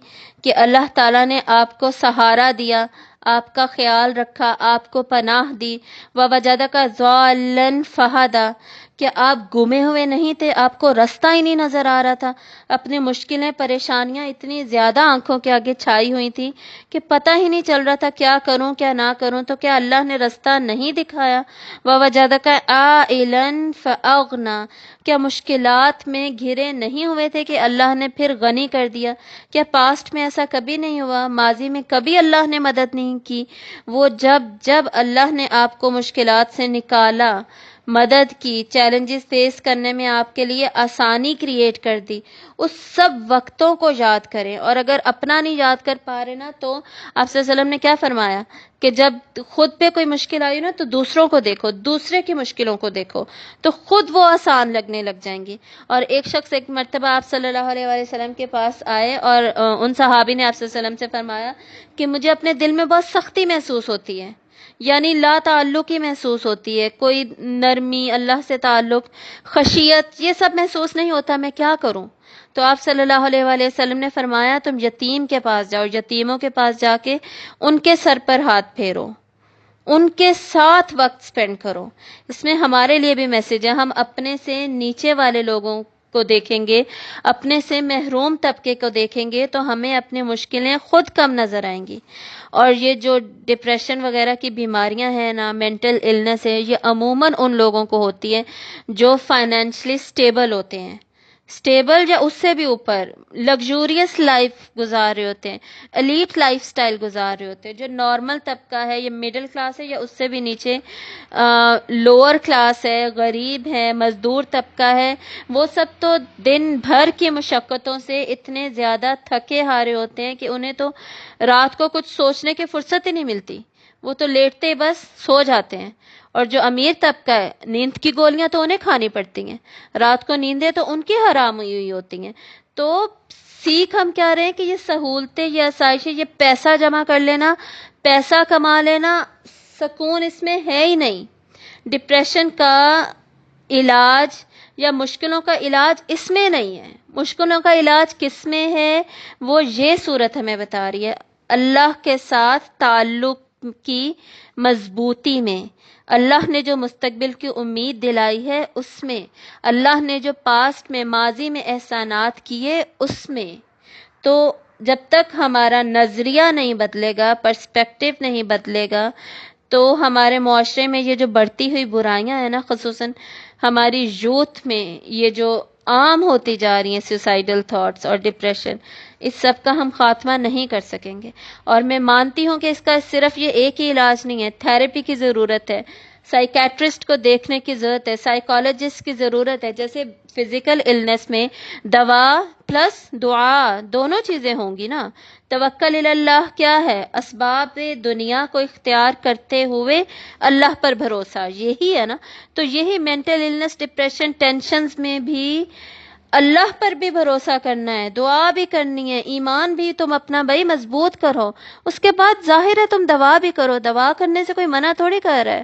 کہ اللہ تعالیٰ نے آپ کو سہارا دیا، آپ کا خیال رکھا، آپ کو پناہ دی؟ وَوَجَدَكَ ضَالًّا فَہَدَىٰ۔ کیا آپ گمے ہوئے نہیں تھے؟ آپ کو رستہ ہی نہیں نظر آ رہا تھا؟ اپنی مشکلیں، پریشانیاں اتنی زیادہ آنکھوں کے آگے چھائی ہوئی تھی کہ پتہ ہی نہیں چل رہا تھا کیا کروں کیا نہ کروں، تو کیا اللہ نے رستہ نہیں دکھایا؟ وَوَجَدَكَ عَائِلًا فَأَغْنَىٰ۔ کیا مشکلات میں گھرے نہیں ہوئے تھے کہ اللہ نے پھر غنی کر دیا؟ کیا پاسٹ میں ایسا کبھی نہیں ہوا؟ ماضی میں کبھی اللہ نے مدد نہیں کی؟ وہ جب اللہ نے آپ کو مشکلات سے نکالا، مدد کی، چیلنجز فیس کرنے میں آپ کے لیے آسانی کریٹ کر دی، اس سب وقتوں کو یاد کریں۔ اور اگر اپنا نہیں یاد کر پا رہے نا، تو آپ صلی اللہ علیہ وسلم نے کیا فرمایا کہ جب خود پہ کوئی مشکل آئی نا تو دوسروں کو دیکھو، دوسرے کی مشکلوں کو دیکھو، تو خود وہ آسان لگنے لگ جائیں گی۔ اور ایک شخص ایک مرتبہ آپ صلی اللہ علیہ وآلہ وسلم کے پاس آئے، اور ان صحابی نے آپ صلی اللہ علیہ وسلم سے فرمایا کہ مجھے اپنے دل میں بہت سختی محسوس ہوتی ہے، یعنی لا تعلق ہی محسوس ہوتی ہے، کوئی نرمی، اللہ سے تعلق، خشیت، یہ سب محسوس نہیں ہوتا، میں کیا کروں؟ تو آپ صلی اللہ علیہ وآلہ وسلم نے فرمایا تم یتیم کے پاس جاؤ، یتیموں کے پاس جا کے ان کے سر پر ہاتھ پھیرو، ان کے ساتھ وقت سپینڈ کرو۔ اس میں ہمارے لیے بھی میسج ہے، ہم اپنے سے نیچے والے لوگوں کو دیکھیں گے، اپنے سے محروم طبقے کو دیکھیں گے تو ہمیں اپنی مشکلیں خود کم نظر آئیں گی۔ اور یہ جو ڈپریشن وغیرہ کی بیماریاں ہیں نا، مینٹل النس ہے، یہ عموماً ان لوگوں کو ہوتی ہے جو فائنینشلی سٹیبل ہوتے ہیں، سٹیبل یا اس سے بھی اوپر لگزوریس لائف گزار رہے ہوتے ہیں، ایلیٹ لائف سٹائل گزار رہے ہوتے ہیں۔ جو نارمل طبقہ ہے یا مڈل کلاس ہے یا اس سے بھی نیچے لوور کلاس ہے، غریب ہے، مزدور طبقہ ہے، وہ سب تو دن بھر کی مشقتوں سے اتنے زیادہ تھکے ہارے ہوتے ہیں کہ انہیں تو رات کو کچھ سوچنے کی فرصت ہی نہیں ملتی، وہ تو لیٹتے ہی بس سو جاتے ہیں۔ اور جو امیر طبقہ ہے، نیند کی گولیاں تو انہیں کھانی پڑتی ہیں، رات کو نیندیں تو ان کی حرام ہوئی ہوتی ہیں۔ تو سیکھ ہم کیا رہے ہیں کہ یہ سہولتیں، یہ آسائشیں، یہ پیسہ جمع کر لینا، پیسہ کما لینا، سکون اس میں ہے ہی نہیں۔ ڈپریشن کا علاج یا مشکلوں کا علاج اس میں نہیں ہے، مشکلوں کا علاج کس میں ہے؟ وہ یہ صورت ہمیں بتا رہی ہے، اللہ کے ساتھ تعلق کی مضبوطی میں، اللہ نے جو مستقبل کی امید دلائی ہے اس میں، اللہ نے جو پاسٹ میں، ماضی میں احسانات کیے اس میں۔ تو جب تک ہمارا نظریہ نہیں بدلے گا، پرسپیکٹیو نہیں بدلے گا، تو ہمارے معاشرے میں یہ جو بڑھتی ہوئی برائیاں ہیں نا، خصوصاً ہماری یوتھ میں یہ جو عام ہوتی جا رہی ہیں، سوسائیڈل تھاٹس اور ڈپریشن، اس سب کا ہم خاتمہ نہیں کر سکیں گے۔ اور میں مانتی ہوں کہ اس کا صرف یہ ایک ہی علاج نہیں ہے، تھیراپی کی ضرورت ہے، سائیکیٹرسٹ کو دیکھنے کی ضرورت ہے، سائیکالوجسٹ کی ضرورت ہے۔ جیسے فزیکل النس میں دوا پلس دعا دونوں چیزیں ہوں گی نا۔ توکل الی اللہ کیا ہے؟ اسباب دنیا کو اختیار کرتے ہوئے اللہ پر بھروسہ، یہی ہے نا۔ تو یہی مینٹل النس، ڈپریشن، ٹینشنز میں بھی اللہ پر بھی بھروسہ کرنا ہے، دعا بھی کرنی ہے، ایمان بھی تم اپنا بھائی مضبوط کرو، اس کے بعد ظاہر ہے تم دوا بھی کرو، دوا کرنے سے کوئی منع تھوڑی کر رہا ہے۔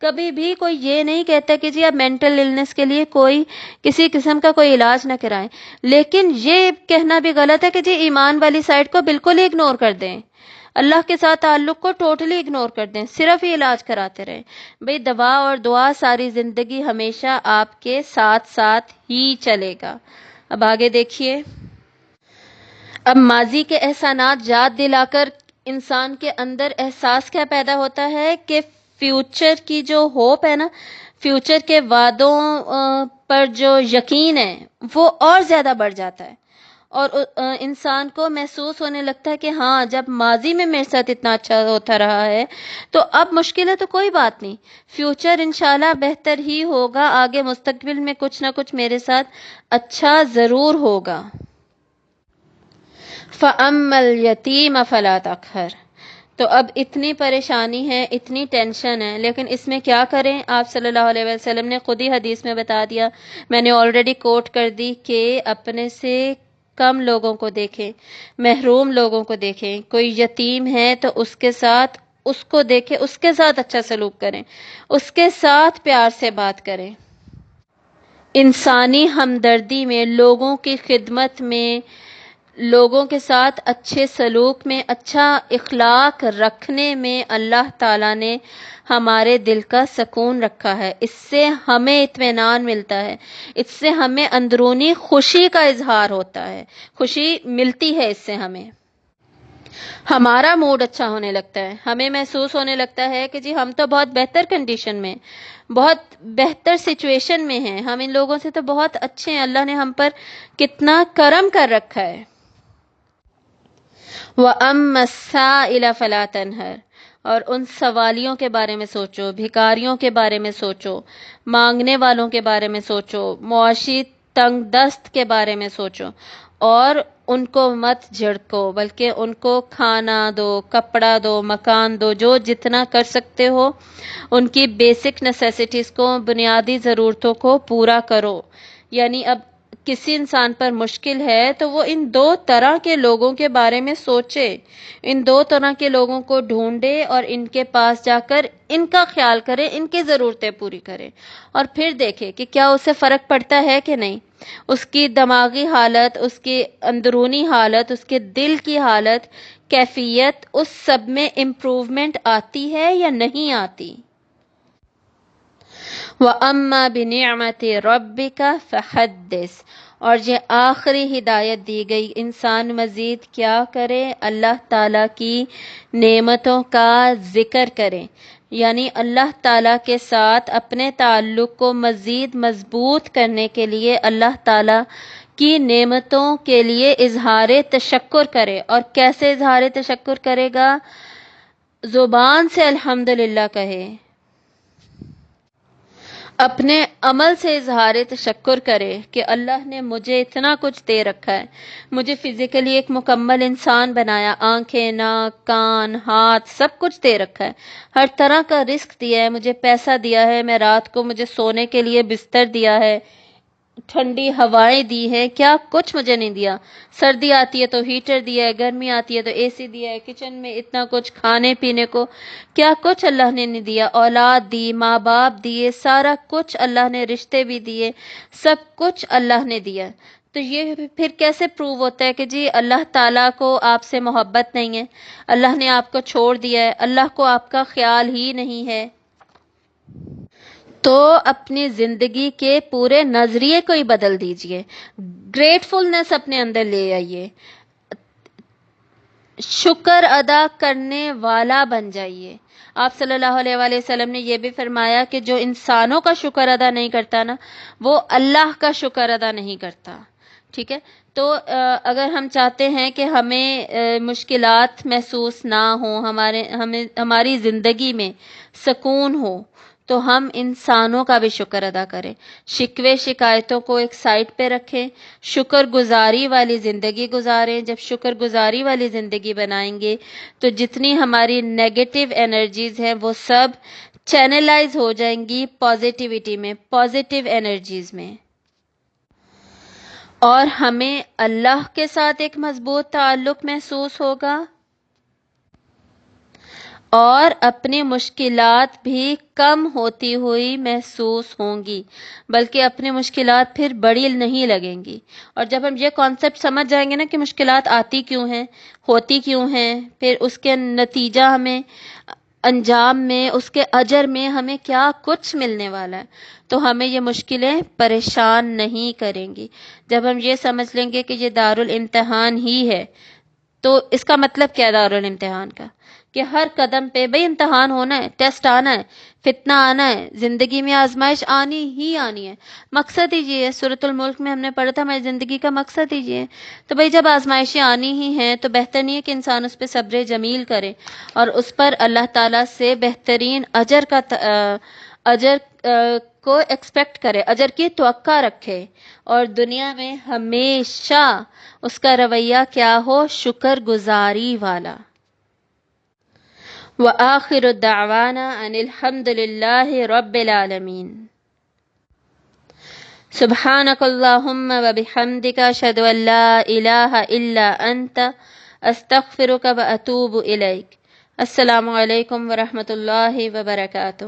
کبھی بھی کوئی یہ نہیں کہتا کہ جی آپ مینٹل النس کے لیے کوئی کسی قسم کا کوئی علاج نہ کرائیں، لیکن یہ کہنا بھی غلط ہے کہ جی ایمان والی سائڈ کو بالکل ہی اگنور کر دیں، اللہ کے ساتھ تعلق کو ٹوٹلی اگنور کر دیں، صرف یہ علاج کراتے رہیں۔ بھئی دوا اور دعا ساری زندگی ہمیشہ آپ کے ساتھ ساتھ ہی چلے گا۔ اب آگے دیکھیے، اب ماضی کے احسانات یاد دلا کر انسان کے اندر احساس کیا پیدا ہوتا ہے کہ فیوچر کی جو ہوپ ہے نا، فیوچر کے وعدوں پر جو یقین ہے وہ اور زیادہ بڑھ جاتا ہے، اور انسان کو محسوس ہونے لگتا ہے کہ ہاں جب ماضی میں میرے ساتھ اتنا اچھا ہوتا رہا ہے تو اب مشکل ہے تو کوئی بات نہیں، فیوچر انشاءاللہ بہتر ہی ہوگا، آگے مستقبل میں کچھ نہ کچھ میرے ساتھ اچھا ضرور ہوگا۔ فَأَمَّا الْيَتِيمَ فَلَا تَقْهَرْ۔ تو اب اتنی پریشانی ہے، اتنی ٹینشن ہے، لیکن اس میں کیا کریں؟ آپ صلی اللہ علیہ وسلم نے خود ہی حدیث میں بتا دیا، میں نے آلریڈی کوٹ کر دی، کہ اپنے سے کم لوگوں کو دیکھیں، محروم لوگوں کو دیکھیں، کوئی یتیم ہے تو اس کے ساتھ اس کو دیکھیں، اس کے ساتھ اچھا سلوک کریں، اس کے ساتھ پیار سے بات کریں، انسانی ہمدردی میں، لوگوں کی خدمت میں، لوگوں کے ساتھ اچھے سلوک میں، اچھا اخلاق رکھنے میں اللہ تعالیٰ نے ہمارے دل کا سکون رکھا ہے، اس سے ہمیں اطمینان ملتا ہے، اس سے ہمیں اندرونی خوشی کا اظہار ہوتا ہے، خوشی ملتی ہے اس سے، ہمارا موڈ اچھا ہونے لگتا ہے، ہمیں محسوس ہونے لگتا ہے کہ جی ہم تو بہت بہتر کنڈیشن میں، بہت بہتر سچویشن میں ہیں، ہم ان لوگوں سے تو بہت اچھے ہیں، اللہ نے ہم پر کتنا کرم کر رکھا ہے۔ وَأَمَّا السَّائِلَ فَلَا تَنْهَرْ۔ اور ان سوالیوں کے بارے میں سوچو، بھکاریوں کے بارے میں سوچو، مانگنے والوں کے بارے میں سوچو، معاشی تنگ دست کے بارے میں سوچو، اور ان کو مت جھڑکو، بلکہ ان کو کھانا دو، کپڑا دو، مکان دو، جو جتنا کر سکتے ہو ان کی بیسک نیسیسٹیز کو، بنیادی ضرورتوں کو پورا کرو۔ یعنی اب کسی انسان پر مشکل ہے تو وہ ان دو طرح کے لوگوں کے بارے میں سوچے، ان دو طرح کے لوگوں کو ڈھونڈے اور ان کے پاس جا کر ان کا خیال کرے، ان کی ضرورتیں پوری کرے، اور پھر دیکھے کہ کیا اسے فرق پڑتا ہے کہ نہیں، اس کی دماغی حالت، اس کی اندرونی حالت، اس کے دل کی حالت، کیفیت، اس سب میں امپروومنٹ آتی ہے یا نہیں آتی۔ وَأَمَّا بِنِعْمَةِ رَبِّكَ فَحَدِّثْ۔ اور یہ آخری ہدایت دی گئی، انسان مزید کیا کرے؟ اللہ تعالیٰ کی نعمتوں کا ذکر کرے، یعنی اللہ تعالیٰ کے ساتھ اپنے تعلق کو مزید مضبوط کرنے کے لیے اللہ تعالیٰ کی نعمتوں کے لیے اظہار تشکر کرے۔ اور کیسے اظہار تشکر کرے گا؟ زبان سے الحمدللہ کہے، اپنے عمل سے اظہار تشکر کرے کہ اللہ نے مجھے اتنا کچھ دے رکھا ہے، مجھے فزیکلی ایک مکمل انسان بنایا، آنکھیں، ناک، کان، ہاتھ، سب کچھ دے رکھا ہے، ہر طرح کا رزق دیا ہے، مجھے پیسہ دیا ہے، میں رات کو مجھے سونے کے لیے بستر دیا ہے، ٹھنڈی ہوائیں دی ہیں، کیا کچھ مجھے نہیں دیا؟ سردی آتی ہے تو ہیٹر دیا ہے، گرمی آتی ہے تو اے سی دیا ہے، کچن میں اتنا کچھ کھانے پینے کو، کیا کچھ اللہ نے نہیں دیا؟ اولاد دی، ماں باپ دیے، سارا کچھ اللہ نے، رشتے بھی دیے، سب کچھ اللہ نے دیا۔ تو یہ پھر کیسے پروو ہوتا ہے کہ جی اللہ تعالیٰ کو آپ سے محبت نہیں ہے، اللہ نے آپ کو چھوڑ دیا ہے، اللہ کو آپ کا خیال ہی نہیں ہے؟ تو اپنی زندگی کے پورے نظریے کو ہی بدل دیجئے، گریٹفلنس اپنے اندر لے آئیے، شکر ادا کرنے والا بن جائیے۔ آپ صلی اللہ علیہ وآلہ وسلم نے یہ بھی فرمایا کہ جو انسانوں کا شکر ادا نہیں کرتا نا، وہ اللہ کا شکر ادا نہیں کرتا۔ ٹھیک ہے، تو اگر ہم چاہتے ہیں کہ ہمیں مشکلات محسوس نہ ہوں، ہماری زندگی میں سکون ہو، تو ہم انسانوں کا بھی شکر ادا کریں، شکوے شکایتوں کو ایک سائڈ پہ رکھیں، شکر گزاری والی زندگی گزاریں۔ جب شکر گزاری والی زندگی بنائیں گے تو جتنی ہماری نیگیٹو انرجیز ہیں وہ سب چینلائز ہو جائیں گی پازیٹیوٹی میں، پازیٹیو انرجیز میں، اور ہمیں اللہ کے ساتھ ایک مضبوط تعلق محسوس ہوگا، اور اپنی مشکلات بھی کم ہوتی ہوئی محسوس ہوں گی، بلکہ اپنی مشکلات پھر بڑی نہیں لگیں گی۔ اور جب ہم یہ کانسیپٹ سمجھ جائیں گے نا کہ مشکلات آتی کیوں ہیں، ہوتی کیوں ہیں، پھر اس کے نتیجہ ہمیں انجام میں، اس کے اجر میں ہمیں کیا کچھ ملنے والا ہے، تو ہمیں یہ مشکلیں پریشان نہیں کریں گی۔ جب ہم یہ سمجھ لیں گے کہ یہ دارالامتحان ہی ہے، تو اس کا مطلب کیا ہے دارالامتحان کا؟ کہ ہر قدم پہ بھئی امتحان ہونا ہے، ٹیسٹ آنا ہے، فتنہ آنا ہے، زندگی میں آزمائش آنی ہی آنی ہے۔ مقصد ہی یہ ہے، سورۃ الملک میں ہم نے پڑھا تھا ہماری زندگی کا مقصد ہی یہ ہے۔ تو بھئی جب آزمائشیں آنی ہی ہیں تو بہتر نہیں ہے کہ انسان اس پہ صبر جمیل کرے اور اس پر اللہ تعالیٰ سے بہترین اجر کو ایکسپیکٹ کرے، اجر کی توقع رکھے، اور دنیا میں ہمیشہ اس کا رویہ کیا ہو؟ شکر گزاری والا۔ وآخر الدعوانا ان الحمد للہ رب العالمین۔ سبحانک اللہم وبحمدک اشہد ان لا الہ الا انت استغفرک واتوب الیک۔ السلام علیکم ورحمۃ اللہ وبرکاتہ۔